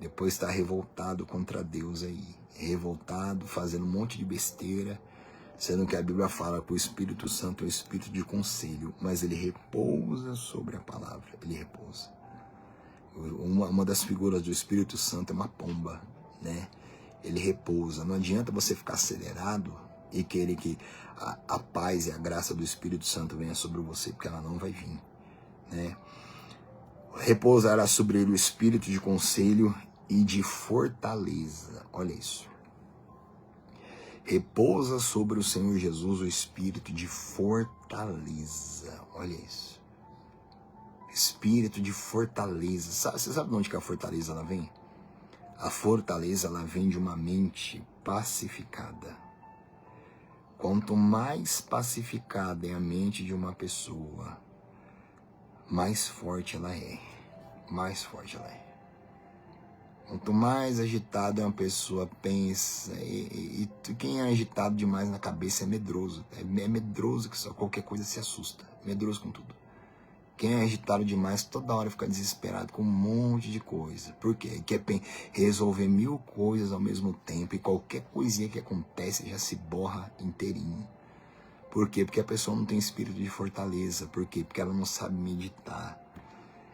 Depois está revoltado contra Deus aí. Revoltado, fazendo um monte de besteira. Sendo que a Bíblia fala que o Espírito Santo é o Espírito de conselho. Mas ele repousa sobre a palavra. Ele repousa. Uma das figuras do Espírito Santo é uma pomba, né? Ele repousa. Não adianta você ficar acelerado e querer que a paz e a graça do Espírito Santo venha sobre você, porque ela não vai vir, né? Repousará sobre ele o espírito de conselho e de fortaleza. Olha isso. Repousa sobre o Senhor Jesus o espírito de fortaleza. Olha isso. Espírito de fortaleza. Você sabe de onde que a fortaleza ela vem? A fortaleza ela vem de uma mente pacificada. Quanto mais pacificada é a mente de uma pessoa, mais forte ela é. Mais forte ela é. Quanto mais agitada uma pessoa pensa, e quem é agitado demais na cabeça é medroso. É medroso que só qualquer coisa se assusta. Medroso com tudo. Quem é agitado demais toda hora fica desesperado com um monte de coisa. Por quê? Quer resolver 1000 coisas ao mesmo tempo e qualquer coisinha que acontece já se borra inteirinho. Por quê? Porque a pessoa não tem espírito de fortaleza. Por quê? Porque ela não sabe meditar.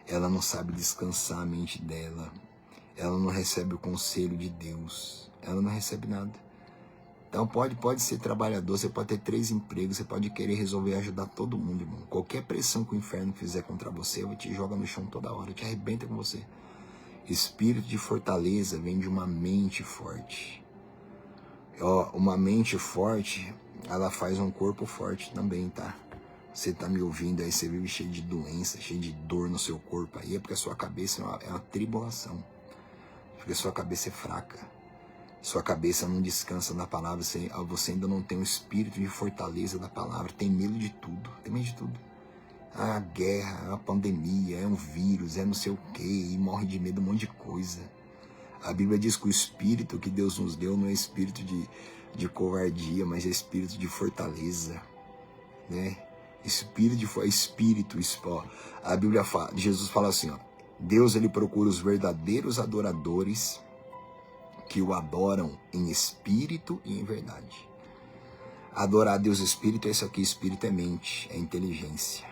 Ela não sabe descansar a mente dela. Ela não recebe o conselho de Deus. Ela não recebe nada. Então pode ser trabalhador, você pode ter 3 empregos, você pode querer resolver e ajudar todo mundo, irmão. Qualquer pressão que o inferno fizer contra você, ele te joga no chão toda hora, te arrebenta com você. Espírito de fortaleza vem de uma mente forte. Uma mente forte, ela faz um corpo forte também, tá? Você tá me ouvindo aí, você vive cheio de doença, cheio de dor no seu corpo aí, é porque a sua cabeça é uma tribulação. Porque a sua cabeça é fraca. Sua cabeça não descansa na palavra, você ainda não tem um espírito de fortaleza da palavra, tem medo de tudo, tem medo de tudo. A guerra, a pandemia, é um vírus, é não sei o que, e morre de medo de um monte de coisa. A Bíblia diz que o espírito que Deus nos deu não é espírito de covardia, mas é espírito de fortaleza, né? Espírito, ó. A Bíblia fala, Jesus fala assim, ó, Deus ele procura os verdadeiros adoradores que o adoram em espírito e em verdade. Adorar a Deus espírito é isso aqui, espírito é mente, é inteligência.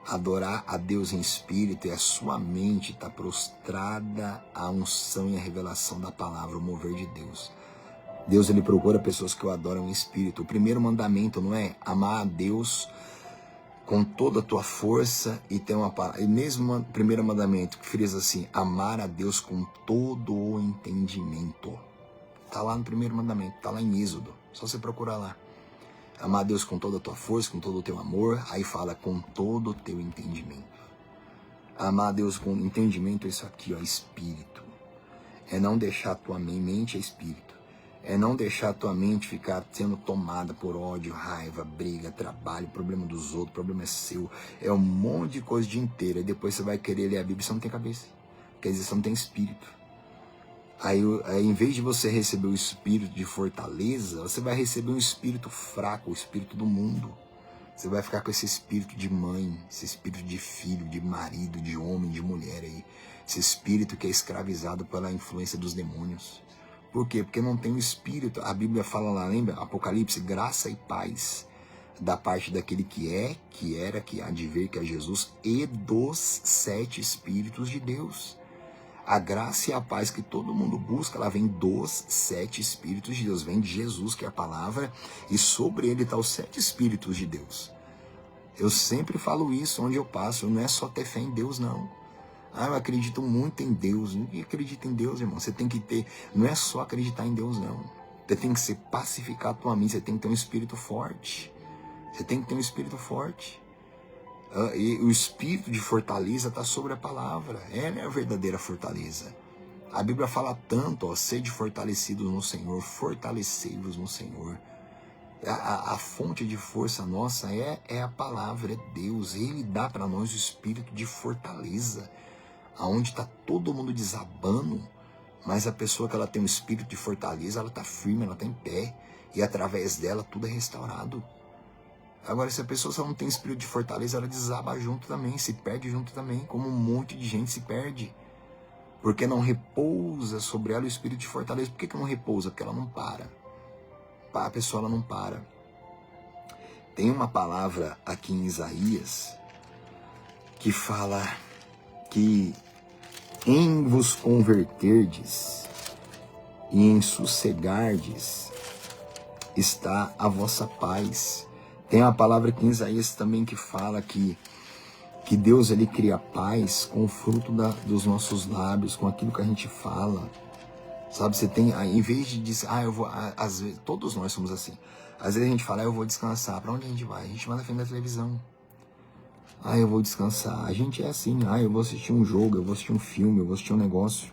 Adorar a Deus em espírito é a sua mente estar prostrada à unção e à revelação da palavra, o mover de Deus. Deus ele procura pessoas que o adoram em espírito. O primeiro mandamento não é amar a Deus com toda a tua força e ter uma palavra. E mesmo o primeiro mandamento que frisa assim, amar a Deus com todo o entendimento. Tá lá no primeiro mandamento, tá lá em Êxodo. Só você procurar lá. Amar a Deus com toda a tua força, com todo o teu amor. Aí fala com todo o teu entendimento. Amar a Deus com entendimento é isso aqui, ó, espírito. É não deixar a tua mente é espírito. É não deixar a tua mente ficar sendo tomada por ódio, raiva, briga, trabalho, problema dos outros, problema é seu. É um monte de coisa o dia inteiro. Aí depois você vai querer ler a Bíblia e você não tem cabeça. Quer dizer, você não tem espírito. Aí em vez de você receber o espírito de fortaleza, você vai receber um espírito fraco, o espírito do mundo. Você vai ficar com esse espírito de mãe, esse espírito de filho, de marido, de homem, de mulher aí. Esse espírito que é escravizado pela influência dos demônios. Por quê? Porque não tem o espírito. A Bíblia fala lá, lembra? Apocalipse, graça e paz da parte daquele que é, que era, que há de vir, que é Jesus, e dos 7 Espíritos de Deus. A graça e a paz que todo mundo busca, ela vem dos 7 Espíritos de Deus. Vem de Jesus, que é a palavra, e sobre ele está os 7 Espíritos de Deus. Eu sempre falo isso onde eu passo. Não é só ter fé em Deus, não. Eu acredito muito em Deus. Ninguém acredita em Deus, irmão. Você tem que ter... Não é só acreditar em Deus, não. Você tem que pacificar a tua mente. Você tem que ter um espírito forte. Você tem que ter um espírito forte. E o espírito de fortaleza está sobre a palavra. Ela é a verdadeira fortaleza. A Bíblia fala tanto, ó, sede fortalecidos no Senhor, fortalecei-vos no Senhor. A fonte de força nossa é a palavra, é Deus. Ele dá para nós o espírito de fortaleza. Aonde está todo mundo desabando, mas a pessoa que ela tem um espírito de fortaleza, ela está firme, ela está em pé, e através dela tudo é restaurado. Agora, se a pessoa só não tem espírito de fortaleza, ela desaba junto também, se perde junto também, como um monte de gente se perde. Porque não repousa sobre ela o espírito de fortaleza. Por que não repousa? Porque ela não para. A pessoa ela não para. Tem uma palavra aqui em Isaías que fala que em vos converterdes e em sossegardes está a vossa paz. Tem uma palavra aqui em Isaías também que fala que Deus ele cria paz com o fruto dos nossos lábios, com aquilo que a gente fala. Sabe, você tem, em vez de dizer, eu vou, às vezes, todos nós somos assim. Às vezes a gente fala, eu vou descansar. Pra onde a gente vai? A gente vai na frente da televisão. Eu vou descansar. A gente é assim, eu vou assistir um jogo, eu vou assistir um filme, eu vou assistir um negócio.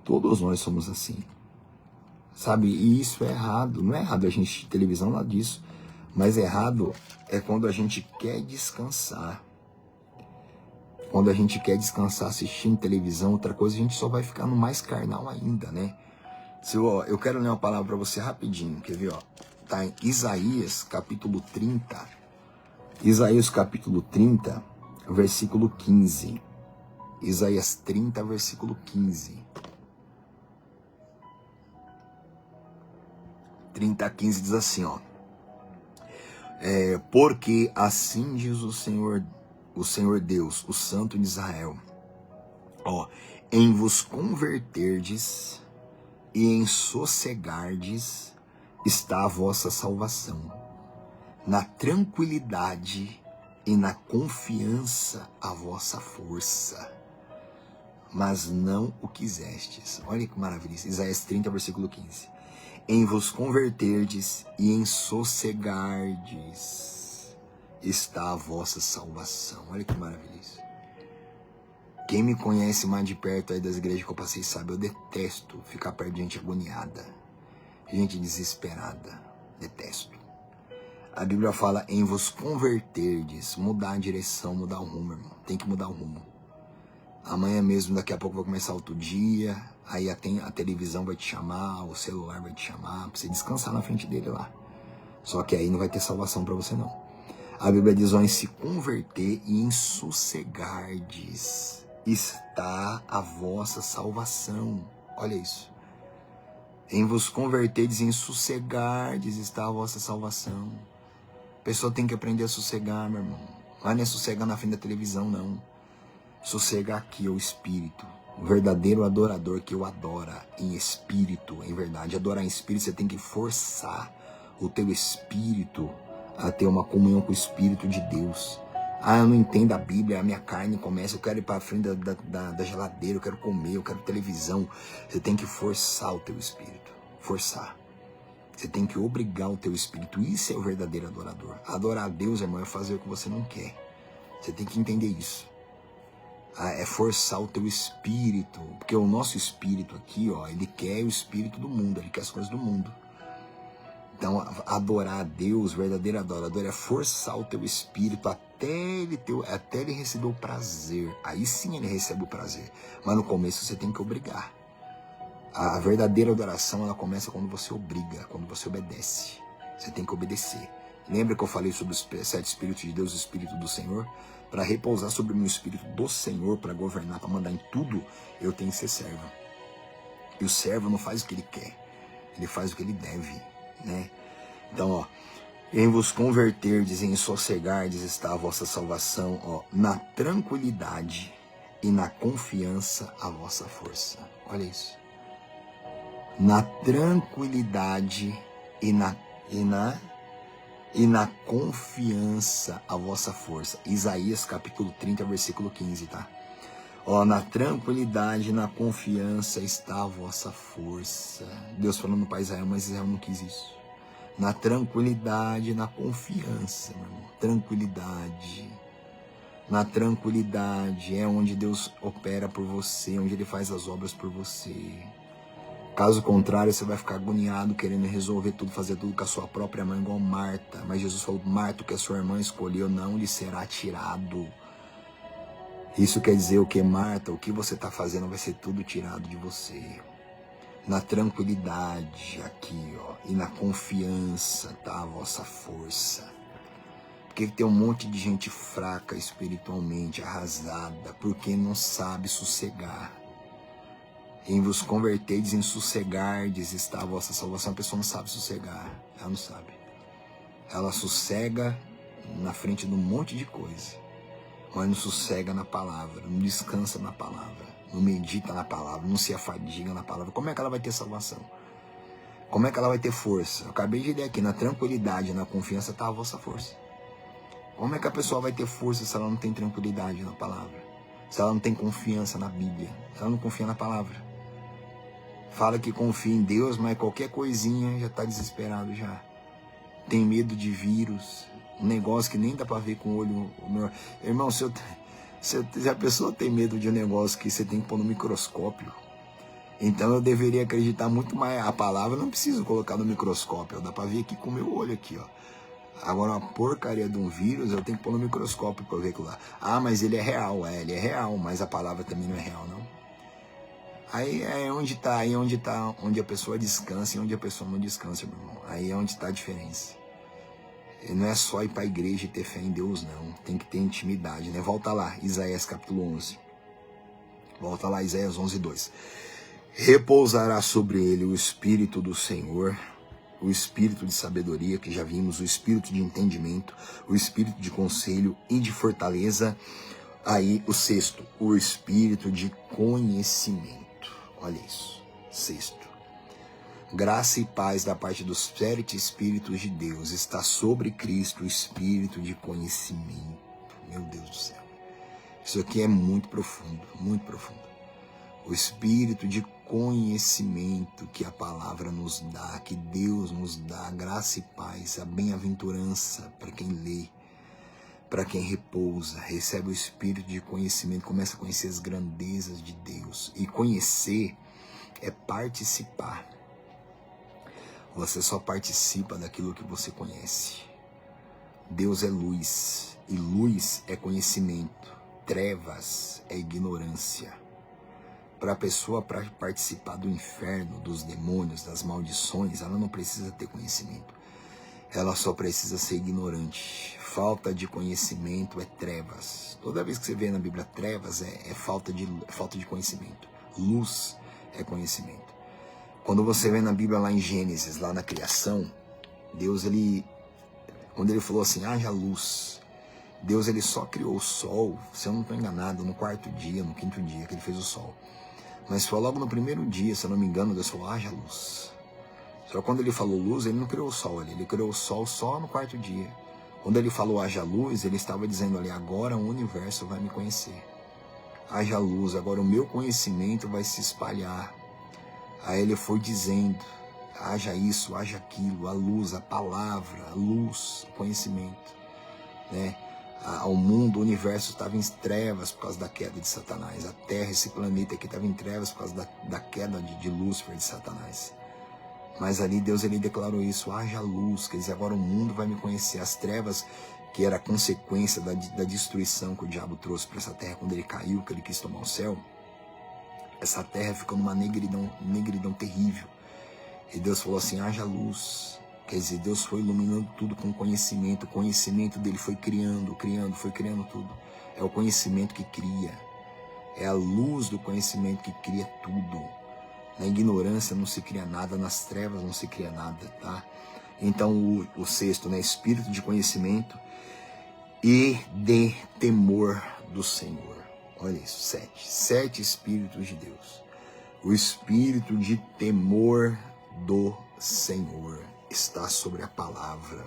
Todos nós somos assim. Sabe, e isso é errado. Não é errado a gente assistir televisão, nada disso. Mas errado é quando a gente quer descansar. Quando a gente quer descansar assistindo televisão, outra coisa, a gente só vai ficar no mais carnal ainda, né? Eu quero ler uma palavra para você rapidinho, quer ver, ó? Tá em Isaías, capítulo 30. Isaías, capítulo 30, versículo 15. Isaías 30, versículo 15. 30, 15 diz assim, ó. Porque assim diz o Senhor Deus, o Santo de Israel, em vos converterdes e em sossegardes está a vossa salvação, na tranquilidade e na confiança a vossa força, mas não o quisestes. Olha que maravilha, Isaías 30, versículo 15. Em vos converterdes e em sossegardes está a vossa salvação. Olha que maravilha isso. Quem me conhece mais de perto aí das igrejas que eu passei sabe, eu detesto ficar perto de gente agoniada, gente desesperada, detesto. A Bíblia fala em vos converterdes, mudar a direção, mudar o rumo, irmão. Tem que mudar o rumo. Amanhã mesmo, daqui a pouco vai começar outro dia, aí a televisão vai te chamar, o celular vai te chamar, pra você descansar na frente dele lá. Só que aí não vai ter salvação pra você não. A Bíblia diz, em se converter e em sossegardes está a vossa salvação. Olha isso. Em vos converterdes e em sossegardes está a vossa salvação. A pessoa tem que aprender a sossegar, meu irmão. Não é sossegar na frente da televisão, não. Sossegar aqui é o espírito. O verdadeiro adorador que o adora em espírito, em verdade. Adorar em espírito, você tem que forçar o teu espírito a ter uma comunhão com o Espírito de Deus. Eu não entendo a Bíblia, a minha carne começa, eu quero ir para frente da geladeira, eu quero comer, eu quero televisão. Você tem que forçar o teu espírito, forçar. Você tem que obrigar o teu espírito, isso é o verdadeiro adorador. Adorar a Deus, irmão, é fazer o que você não quer. Você tem que entender isso. É forçar o teu espírito, porque o nosso espírito aqui, ele quer o espírito do mundo, ele quer as coisas do mundo. Então, adorar a Deus, verdadeiro adorador, é forçar o teu espírito até ele receber o prazer. Aí sim ele recebe o prazer. Mas no começo você tem que obrigar. A verdadeira adoração, ela começa quando você obriga, quando você obedece. Você tem que obedecer. Lembra que eu falei sobre os 7 Espíritos de Deus, o Espírito do Senhor? Para repousar sobre o meu Espírito do Senhor, para governar, para mandar em tudo, eu tenho que ser servo. E o servo não faz o que ele quer, ele faz o que ele deve. Né? Então, em vos converterdes e em sossegardes está a vossa salvação, na tranquilidade e na confiança a vossa força. Olha isso. Na tranquilidade e na confiança a vossa força. Isaías capítulo 30, versículo 15, tá? Na tranquilidade e na confiança está a vossa força. Deus falando para Israel, mas Israel não quis isso. Na tranquilidade e na confiança, meu irmão. Tranquilidade. Na tranquilidade é onde Deus opera por você, onde Ele faz as obras por você. Caso contrário, você vai ficar agoniado, querendo resolver tudo, fazer tudo com a sua própria mão, igual Marta. Mas Jesus falou, Marta, o que a sua irmã escolheu não lhe será tirado. Isso quer dizer o que, Marta? O que você está fazendo vai ser tudo tirado de você. Na tranquilidade aqui, e na confiança tá a vossa força. Porque tem um monte de gente fraca espiritualmente, arrasada, porque não sabe sossegar. Em vos converterdes, em sossegardes está a vossa salvação. A pessoa não sabe sossegar, ela não sabe. Ela sossega na frente de um monte de coisa, mas não sossega na palavra, não descansa na palavra, não medita na palavra, não se afadiga na palavra. Como é que ela vai ter salvação? Como é que ela vai ter força? Eu acabei de ler aqui, na tranquilidade, na confiança está a vossa força. Como é que a pessoa vai ter força se ela não tem tranquilidade na palavra? Se ela não tem confiança na Bíblia, se ela não confia na palavra? Fala que confia em Deus, mas qualquer coisinha já está desesperado já. Tem medo de vírus, um negócio que nem dá para ver com o olho. Irmão, se a pessoa tem medo de um negócio que você tem que pôr no microscópio, então eu deveria acreditar muito mais. A palavra eu não preciso colocar no microscópio, dá para ver aqui com o meu olho aqui, ó. Agora uma porcaria de um vírus eu tenho que pôr no microscópio para ver aquilo lá. Ah, mas ele é real, ele é real, mas a palavra também não é real, não. Aí é onde a pessoa descansa e onde a pessoa não descansa, meu irmão. Aí é onde está a diferença. E não é só ir para a igreja e ter fé em Deus, não. Tem que ter intimidade, né? Volta lá, Isaías capítulo 11. Volta lá, Isaías 11:2. Repousará sobre ele o Espírito do Senhor, o Espírito de sabedoria, que já vimos, o Espírito de entendimento, o Espírito de conselho e de fortaleza. Aí o sexto, o Espírito de conhecimento. Olha isso, sexto. Graça e paz da parte dos 7 Espíritos de Deus está sobre Cristo, o Espírito de conhecimento. Meu Deus do céu. Isso aqui é muito profundo, muito profundo. O Espírito de conhecimento que a palavra nos dá, que Deus nos dá, graça e paz, a bem-aventurança para quem lê, para quem repousa, recebe o Espírito de conhecimento, começa a conhecer as grandezas de Deus. E conhecer é participar. Você só participa daquilo que você conhece. Deus é luz, e luz é conhecimento. Trevas é ignorância. Para a pessoa participar do inferno, dos demônios, das maldições, ela não precisa ter conhecimento. Ela só precisa ser ignorante. Falta de conhecimento é trevas. Toda vez que você vê na Bíblia trevas, é falta de conhecimento. Luz é conhecimento. Quando você vê na Bíblia lá em Gênesis, lá na criação, Deus, quando ele falou assim, haja luz, Deus ele só criou o sol, se eu não estou enganado, no 4º dia, no 5º dia que ele fez o sol. Mas foi logo no 1º dia, se eu não me engano, Deus falou, haja luz. Só quando ele falou luz, ele não criou o sol ali, ele criou o sol só no 4º dia. Quando ele falou haja luz, ele estava dizendo ali, agora o universo vai me conhecer. Haja luz, agora o meu conhecimento vai se espalhar. Aí ele foi dizendo, haja isso, haja aquilo, a luz, a palavra, a luz, o conhecimento, né? O mundo, o universo estava em trevas por causa da queda de Satanás. A Terra, esse planeta aqui estava em trevas por causa da queda de Lúcifer, de Satanás. Mas ali Deus ele declarou isso, haja luz, quer dizer, agora o mundo vai me conhecer. As trevas, que era a consequência da destruição que o diabo trouxe para essa terra quando ele caiu, que ele quis tomar o céu. Essa terra ficou numa negridão terrível. E Deus falou assim, haja luz. Quer dizer, Deus foi iluminando tudo com conhecimento. O conhecimento dele foi foi criando tudo. É o conhecimento que cria. É a luz do conhecimento que cria tudo. Na ignorância não se cria nada, nas trevas não se cria nada, tá? Então o sexto, né? Espírito de conhecimento e de temor do Senhor. Olha isso, 7 Espíritos de Deus. O Espírito de temor do Senhor está sobre a palavra.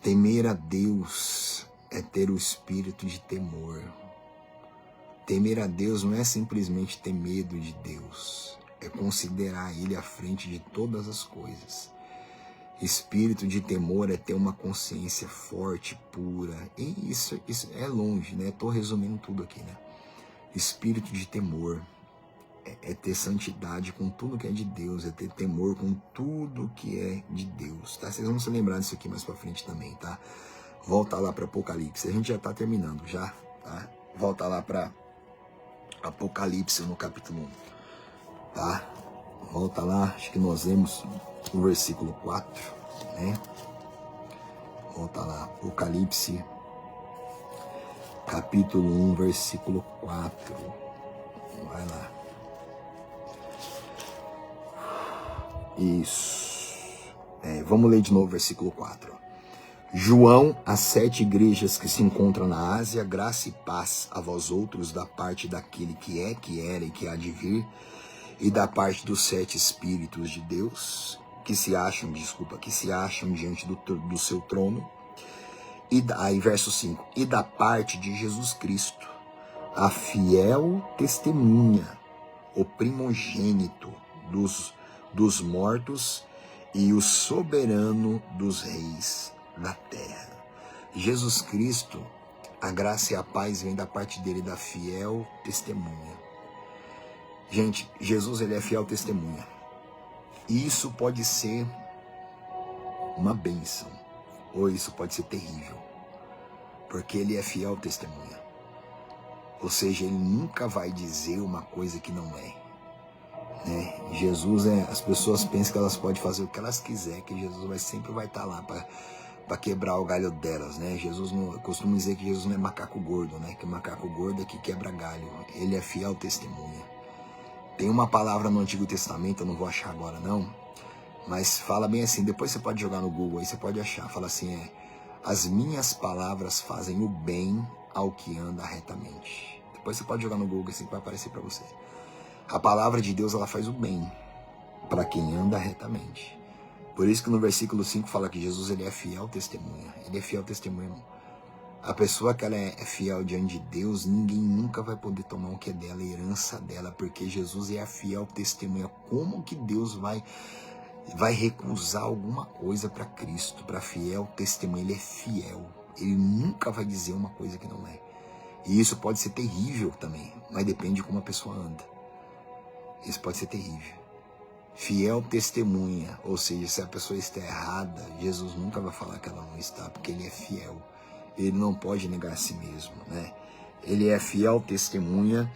Temer a Deus é ter o espírito de temor. Temer a Deus não é simplesmente ter medo de Deus, é considerar Ele à frente de todas as coisas. Espírito de temor é ter uma consciência forte, pura. E isso é longe, né? Estou resumindo tudo aqui, né? Espírito de temor é ter santidade com tudo que é de Deus, é ter temor com tudo que é de Deus, tá? Vocês vão se lembrar disso aqui mais pra frente também, tá? Volta lá para Apocalipse, a gente já tá terminando já, tá? Volta lá para Apocalipse no capítulo 1, tá? Volta lá, acho que nós lemos o versículo 4, né? Volta lá, Apocalipse, capítulo 1, versículo 4. Vai lá. Isso. Vamos ler de novo o versículo 4. João, às 7 igrejas que se encontram na Ásia, graça e paz a vós outros da parte daquele que é, que era e que há de vir, e da parte dos 7 Espíritos de Deus, que se acham diante do seu trono. Aí verso 5, e da parte de Jesus Cristo, a fiel testemunha, o primogênito dos mortos e o soberano dos reis da terra. Jesus Cristo, a graça e a paz vem da parte dele, da fiel testemunha. Gente, Jesus, ele é fiel testemunha. E isso pode ser uma bênção, ou isso pode ser terrível, porque ele é fiel testemunha. Ou seja, ele nunca vai dizer uma coisa que não é. Jesus as pessoas pensam que elas podem fazer o que elas quiserem, que Jesus sempre vai estar lá para quebrar o galho delas, Jesus não, eu costumo dizer que Jesus não é macaco gordo, que macaco gordo é que quebra galho. Ele é fiel testemunha. Tem uma palavra no Antigo Testamento, eu não vou achar agora não, mas fala bem assim, depois você pode jogar no Google aí, você pode achar, fala assim, as minhas palavras fazem o bem ao que anda retamente. Depois você pode jogar no Google assim que vai aparecer para você. A palavra de Deus, ela faz o bem para quem anda retamente. Por isso que no versículo 5 fala que Jesus, ele é fiel testemunha. Ele é fiel testemunha, irmão. A pessoa que ela é fiel diante de Deus, ninguém nunca vai poder tomar o que é dela, a herança dela, porque Jesus é a fiel testemunha. Como que Deus vai recusar alguma coisa para Cristo, para fiel testemunha? Ele é fiel. Ele nunca vai dizer uma coisa que não é. E isso pode ser terrível também, mas depende de como a pessoa anda. Isso pode ser terrível. Fiel testemunha, ou seja, se a pessoa está errada, Jesus nunca vai falar que ela não está, porque ele é fiel. Ele não pode negar a si mesmo, Ele é fiel testemunha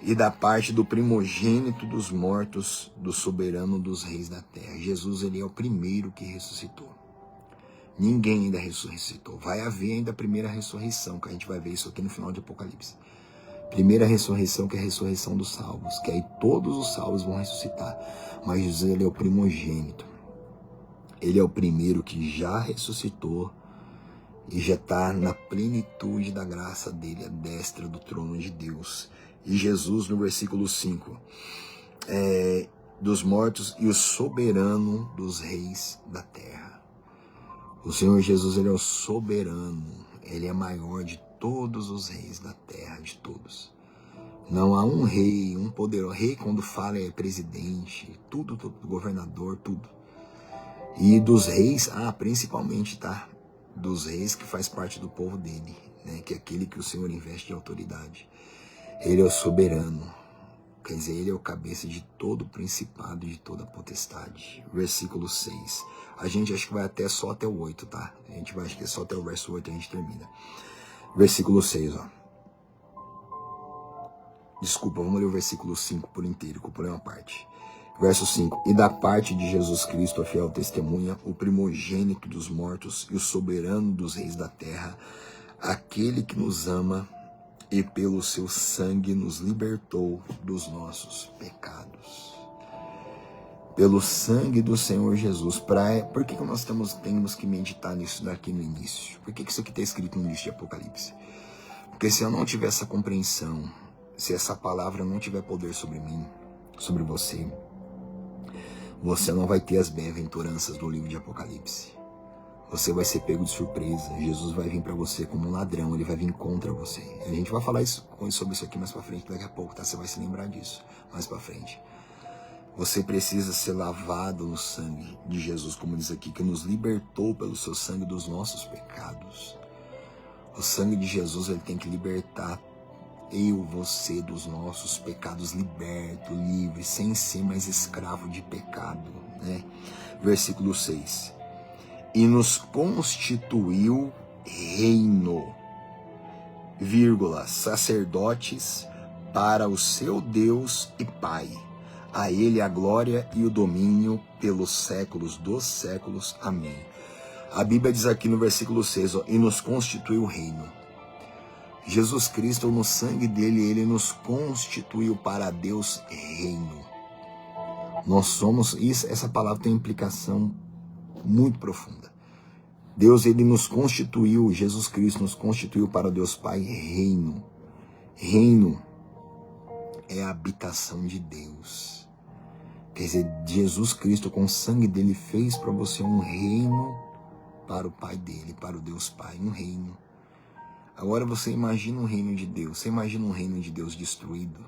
e da parte do primogênito dos mortos, do soberano dos reis da terra. Jesus, ele é o primeiro que ressuscitou. Ninguém ainda ressuscitou. Vai haver ainda a primeira ressurreição, que a gente vai ver isso aqui no final de Apocalipse. Primeira ressurreição, que é a ressurreição dos salvos, que aí todos os salvos vão ressuscitar. Mas Jesus, ele é o primogênito. Ele é o primeiro que já ressuscitou e já está na plenitude da graça dele, à destra do trono de Deus. E Jesus, no versículo 5, dos mortos e o soberano dos reis da terra. O Senhor Jesus, ele é o soberano, ele é maior de todos os reis da terra, de todos. Não há um rei, um poderoso. Rei, quando fala, é presidente, tudo, governador, tudo. E dos reis, principalmente, dos reis que faz parte do povo dele, que é aquele que o Senhor investe de autoridade. Ele é o soberano, quer dizer, ele é o cabeça de todo o principado e de toda a potestade. Versículo 6. A gente acha que vai só até o 8, tá? A gente vai, acho que é só até o verso 8 a gente termina. Versículo 6, Desculpa, vamos ler o versículo 5 por inteiro, que eu pulei uma parte. Verso 5. E da parte de Jesus Cristo, a fiel testemunha, o primogênito dos mortos e o soberano dos reis da terra, aquele que nos ama e pelo seu sangue nos libertou dos nossos pecados. Pelo sangue do Senhor Jesus. Por que nós temos que meditar nisso daqui no início? Por que isso aqui está escrito no livro de Apocalipse? Porque se eu não tiver essa compreensão, se essa palavra não tiver poder sobre mim, sobre você, você não vai ter as bem-aventuranças do livro de Apocalipse. Você vai ser pego de surpresa. Jesus vai vir para você como um ladrão, ele vai vir contra você. A gente vai falar sobre isso aqui mais para frente, daqui a pouco, tá? Você vai se lembrar disso mais para frente. Você precisa ser lavado no sangue de Jesus, como diz aqui, que nos libertou pelo seu sangue dos nossos pecados. O sangue de Jesus, ele tem que libertar você dos nossos pecados, liberto, livre, sem ser mais escravo de pecado, Versículo 6. E nos constituiu reino, sacerdotes para o seu Deus e Pai. A ele a glória e o domínio pelos séculos dos séculos. Amém. A Bíblia diz aqui no versículo 6, e nos constituiu reino. Jesus Cristo, no sangue dele, ele nos constituiu para Deus reino. Nós somos, essa palavra tem uma implicação muito profunda. Deus, ele nos constituiu, Jesus Cristo nos constituiu para Deus Pai reino. Reino é a habitação de Deus. Quer dizer, Jesus Cristo, com o sangue dele, fez para você um reino para o Pai dele, para o Deus Pai, um reino. Agora você imagina um reino de Deus, você imagina um reino de Deus destruído,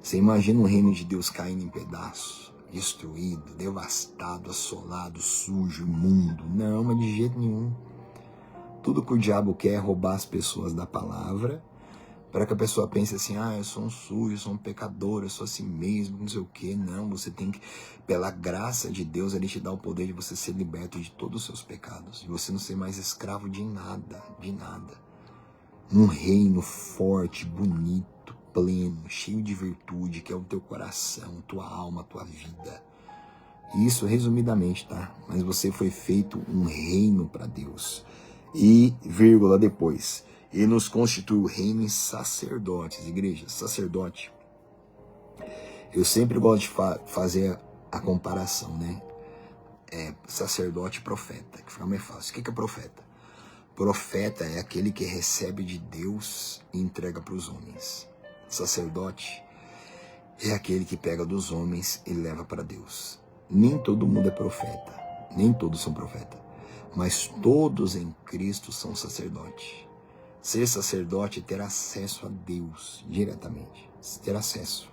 você imagina um reino de Deus caindo em pedaços, destruído, devastado, assolado, sujo, imundo. Não, mas de jeito nenhum. Tudo que o diabo quer é roubar as pessoas da palavra, para que a pessoa pense assim, eu sou um sujo, eu sou um pecador, eu sou assim mesmo, não sei o quê. Não, você tem que, pela graça de Deus, ele te dá o poder de você ser liberto de todos os seus pecados, de você não ser mais escravo de nada, de nada. Um reino forte, bonito, pleno, cheio de virtude, que é o teu coração, tua alma, tua vida. Isso resumidamente, tá? Mas você foi feito um reino para Deus. E, vírgula, depois, ele nos constituiu reino em sacerdotes, igreja, sacerdote. Eu sempre gosto de fazer a comparação, né? Sacerdote e profeta, que fica mais fácil. O que é profeta? Profeta é aquele que recebe de Deus e entrega para os homens. Sacerdote é aquele que pega dos homens e leva para Deus. Nem todo mundo é profeta, nem todos são profetas, mas todos em Cristo são sacerdote. Ser sacerdote é ter acesso a Deus diretamente, ter acesso.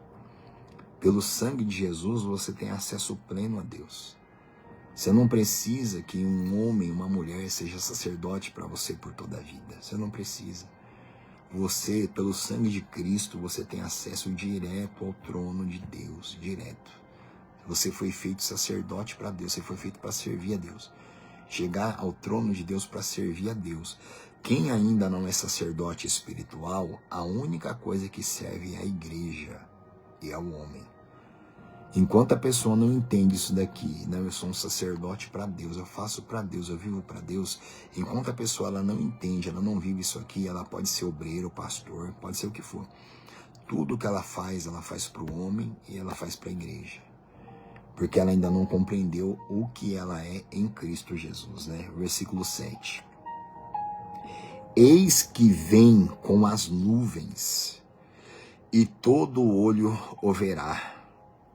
Pelo sangue de Jesus você tem acesso pleno a Deus. Você não precisa que um homem, uma mulher seja sacerdote para você por toda a vida. Você não precisa. Você, pelo sangue de Cristo, você tem acesso direto ao trono de Deus, direto. Você foi feito sacerdote para Deus, você foi feito para servir a Deus. Chegar ao trono de Deus para servir a Deus. Quem ainda não é sacerdote espiritual, a única coisa que serve é a igreja e ao homem. Enquanto a pessoa não entende isso daqui, não, eu sou um sacerdote para Deus, eu faço para Deus, eu vivo para Deus. Enquanto a pessoa ela não entende, ela não vive isso aqui, ela pode ser obreiro, pastor, pode ser o que for. Tudo que ela faz para o homem e ela faz para a igreja. Porque ela ainda não compreendeu o que ela é em Cristo Jesus, né? Versículo 7. Eis que vem com as nuvens, e todo olho o verá,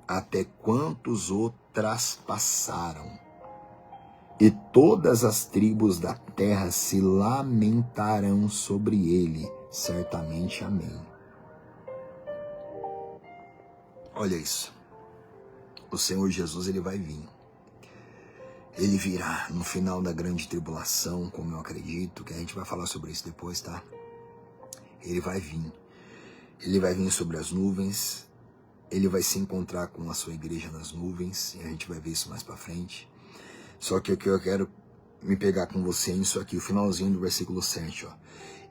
até quantos o traspassaram, e todas as tribos da terra se lamentarão sobre ele, certamente. Amém. Olha isso. O Senhor Jesus, ele vai vir. Ele virá no final da grande tribulação, como eu acredito, que a gente vai falar sobre isso depois, tá? Ele vai vir. Ele vai vir sobre as nuvens. Ele vai se encontrar com a sua igreja nas nuvens, e a gente vai ver isso mais pra frente. Só que o que eu quero me pegar com você é isso aqui, o finalzinho do versículo 7, ó.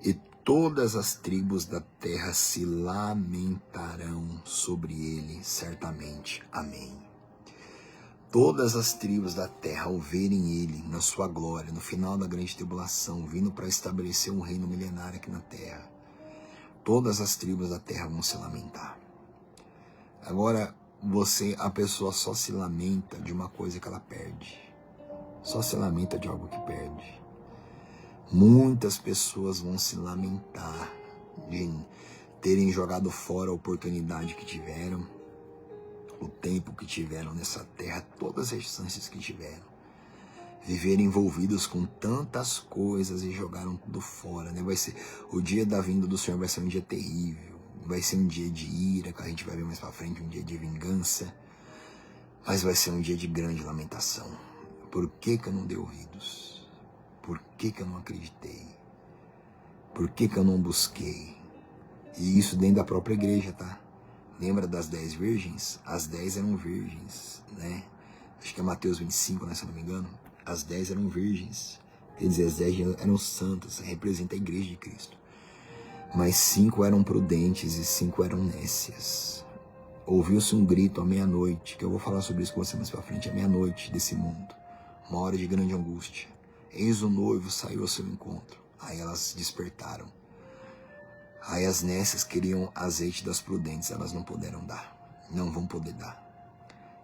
E todas as tribos da terra se lamentarão sobre ele, certamente. Amém. Todas as tribos da terra, ao verem ele na sua glória, no final da grande tribulação, vindo para estabelecer um reino milenário aqui na terra, todas as tribos da terra vão se lamentar. Agora, a pessoa só se lamenta de uma coisa que ela perde. Só se lamenta de algo que perde. Muitas pessoas vão se lamentar de terem jogado fora a oportunidade que tiveram, o tempo que tiveram nessa terra, todas as chances que tiveram. Viverem envolvidos com tantas coisas e jogaram tudo fora, né? Vai ser, o dia da vinda do Senhor vai ser um dia terrível. Vai ser um dia de ira, que a gente vai ver mais pra frente, um dia de vingança. Mas vai ser um dia de grande lamentação. Por que eu não dei ouvidos? Por que eu não acreditei? Por que eu não busquei? E isso dentro da própria igreja, tá? Lembra das 10 virgens? As 10 eram virgens, né? Acho que é Mateus 25, né, se eu não me engano. As 10 eram virgens. Quer dizer, as 10 eram santas, representa a igreja de Cristo. Mas 5 eram prudentes e 5 eram nécias. Ouviu-se um grito à meia-noite, que eu vou falar sobre isso com você mais pra frente, à meia-noite desse mundo. Uma hora de grande angústia. Eis o noivo saiu ao seu encontro. Aí elas despertaram. Aí as nécias queriam azeite das prudentes, elas não puderam dar. Não vão poder dar.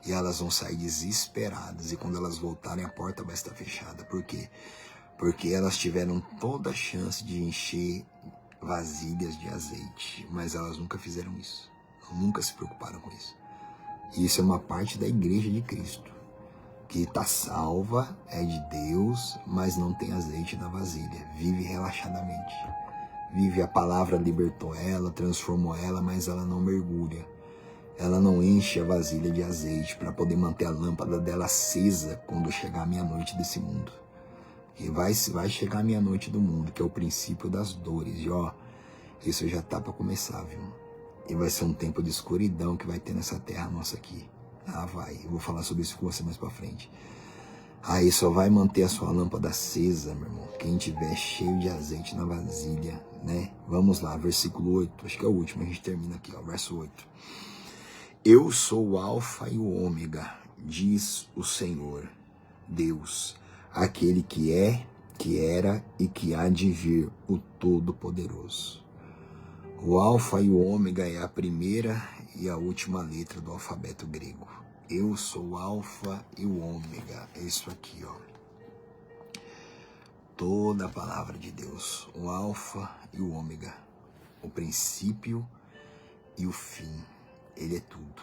E elas vão sair desesperadas. E quando elas voltarem, a porta vai estar fechada. Por quê? Porque elas tiveram toda a chance de encher vasilhas de azeite. Mas elas nunca fizeram isso. Nunca se preocuparam com isso. E isso é uma parte da igreja de Cristo. Que está salva, é de Deus, mas não tem azeite na vasilha. Vive relaxadamente. Vive, a palavra libertou ela, transformou ela, mas ela não mergulha. Ela não enche a vasilha de azeite para poder manter a lâmpada dela acesa quando chegar a meia-noite desse mundo. E vai chegar a meia-noite do mundo, que é o princípio das dores. E ó, isso já tá para começar, viu? E vai ser um tempo de escuridão que vai ter nessa terra nossa aqui. Ah, vai. Eu vou falar sobre isso com você mais para frente. Aí só vai manter a sua lâmpada acesa, meu irmão, quem tiver cheio de azeite na vasilha, né? Vamos lá, versículo 8. Acho que é o último, a gente termina aqui, ó, verso 8. Eu sou o alfa e o ômega, diz o Senhor, Deus, aquele que é, que era e que há de vir, o Todo-Poderoso. O alfa e o ômega é a primeira e a última letra do alfabeto grego. Eu sou o alfa e o ômega, é isso aqui, ó. Toda a palavra de Deus, o alfa e o ômega, o princípio e o fim. Ele é tudo.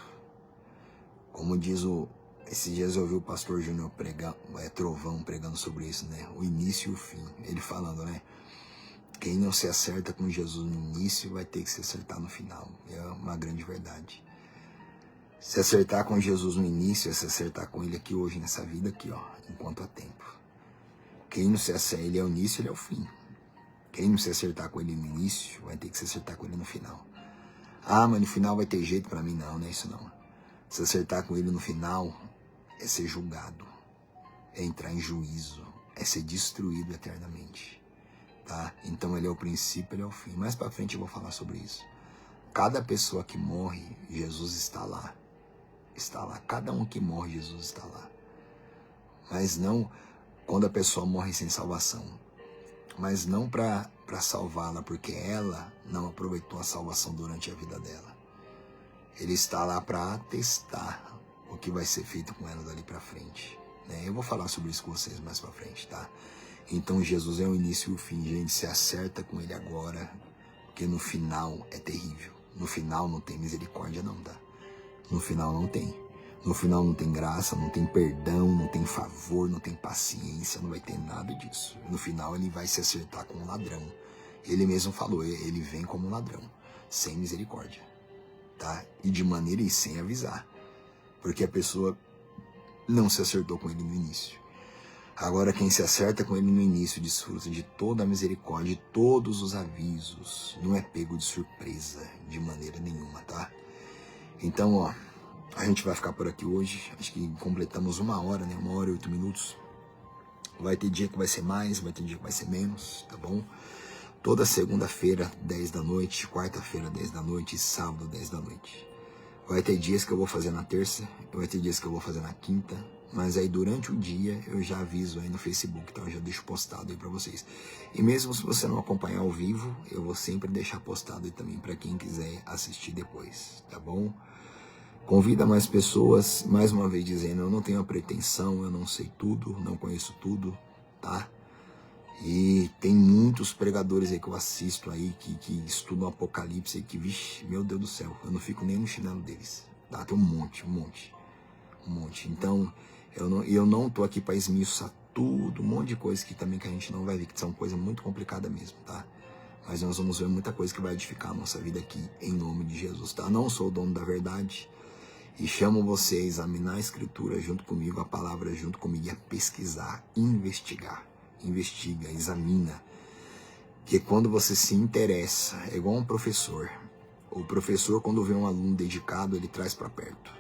Como diz esses dias eu ouvi o pastor Júnior Trovão pregando sobre isso, né? O início e o fim. Ele falando, né? Quem não se acerta com Jesus no início vai ter que se acertar no final. É uma grande verdade. Se acertar com Jesus no início é se acertar com ele aqui hoje, nessa vida aqui, ó, enquanto há tempo. Quem não se acerta, ele é o início, ele é o fim. Quem não se acertar com ele no início vai ter que se acertar com ele no final. Ah, mas no final vai ter jeito pra mim? Não, não é isso não. Se acertar com ele no final é ser julgado, é entrar em juízo, é ser destruído eternamente, tá? Então ele é o princípio, ele é o fim. Mais pra frente eu vou falar sobre isso. Cada pessoa que morre, Jesus está lá. Está lá. Cada um que morre, Jesus está lá. Mas não quando a pessoa morre sem salvação. Mas não para salvá-la, porque ela não aproveitou a salvação durante a vida dela. Ele está lá para atestar o que vai ser feito com ela dali para frente, né? Eu vou falar sobre isso com vocês mais para frente, tá? Então Jesus é o início e o fim, gente. Se acerta com ele agora, porque no final é terrível. No final não tem misericórdia não, tá? No final não tem. No final não tem graça, não tem perdão, não tem favor, não tem paciência, não vai ter nada disso. No final ele vai se acertar com um ladrão. Ele mesmo falou, ele vem como um ladrão, sem misericórdia, tá? E de maneira e sem avisar, porque a pessoa não se acertou com ele no início. Agora quem se acerta com ele no início desfruta de toda a misericórdia, de todos os avisos, não é pego de surpresa de maneira nenhuma, tá? Então, ó, a gente vai ficar por aqui hoje. Acho que completamos 1 hora, né? 1 hora e 8 minutos. Vai ter dia que vai ser mais, vai ter dia que vai ser menos, tá bom? Toda segunda-feira, 10 da noite, quarta-feira, 10 da noite e sábado, 10 da noite. Vai ter dias que eu vou fazer na terça, vai ter dias que eu vou fazer na quinta, mas aí durante o dia eu já aviso aí no Facebook, então eu já deixo postado aí pra vocês. E mesmo se você não acompanhar ao vivo, eu vou sempre deixar postado aí também pra quem quiser assistir depois, tá bom? Convida mais pessoas, mais uma vez dizendo, eu não tenho a pretensão, eu não sei tudo, não conheço tudo, tá? E tem muitos pregadores aí que eu assisto aí, que estudam Apocalipse aí, que, vixe, meu Deus do céu, eu não fico nem no chinelo deles, tá? Tem um monte. Então, eu não tô aqui para esmiuçar tudo, um monte de coisa que também que a gente não vai ver, que são coisas muito complicadas mesmo, tá? Mas nós vamos ver muita coisa que vai edificar a nossa vida aqui, em nome de Jesus, tá? Não sou o dono da verdade, e chamo você a examinar a Escritura junto comigo, a palavra junto comigo, e a pesquisar, investigar. Investiga, examina. Que quando você se interessa, é igual um professor. O professor, quando vê um aluno dedicado, ele traz para perto.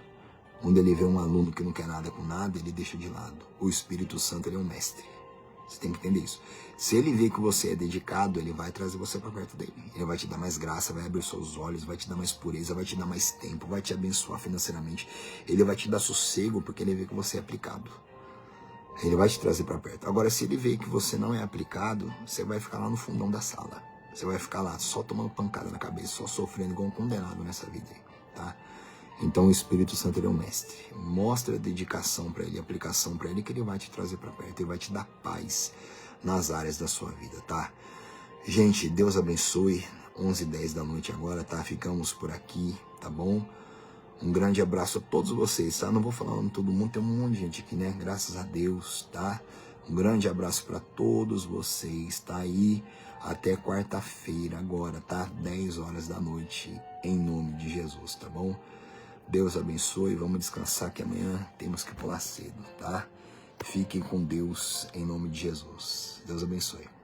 Quando ele vê um aluno que não quer nada com nada, ele deixa de lado. O Espírito Santo, ele é um mestre. Você tem que entender isso. Se ele vê que você é dedicado, ele vai trazer você para perto dele. Ele vai te dar mais graça, vai abrir seus olhos, vai te dar mais pureza, vai te dar mais tempo, vai te abençoar financeiramente. Ele vai te dar sossego porque ele vê que você é aplicado. Ele vai te trazer para perto. Agora, se ele vê que você não é aplicado, você vai ficar lá no fundão da sala. Você vai ficar lá só tomando pancada na cabeça, só sofrendo igual um condenado nessa vida aí, tá? Então o Espírito Santo, ele é um mestre. Mostra a dedicação para ele, a aplicação para ele, que ele vai te trazer para perto, ele vai te dar paz nas áreas da sua vida, tá? Gente, Deus abençoe. 11h10 da noite agora, tá? Ficamos por aqui, tá bom? Um grande abraço a todos vocês, tá? Não vou falar o nome de todo mundo, tem um monte de gente aqui, né? Graças a Deus, tá? Um grande abraço para todos vocês, tá? E até quarta-feira agora, tá? 10 horas da noite, em nome de Jesus, tá bom? Deus abençoe, vamos descansar que amanhã temos que pular cedo, tá? Fiquem com Deus, em nome de Jesus. Deus abençoe.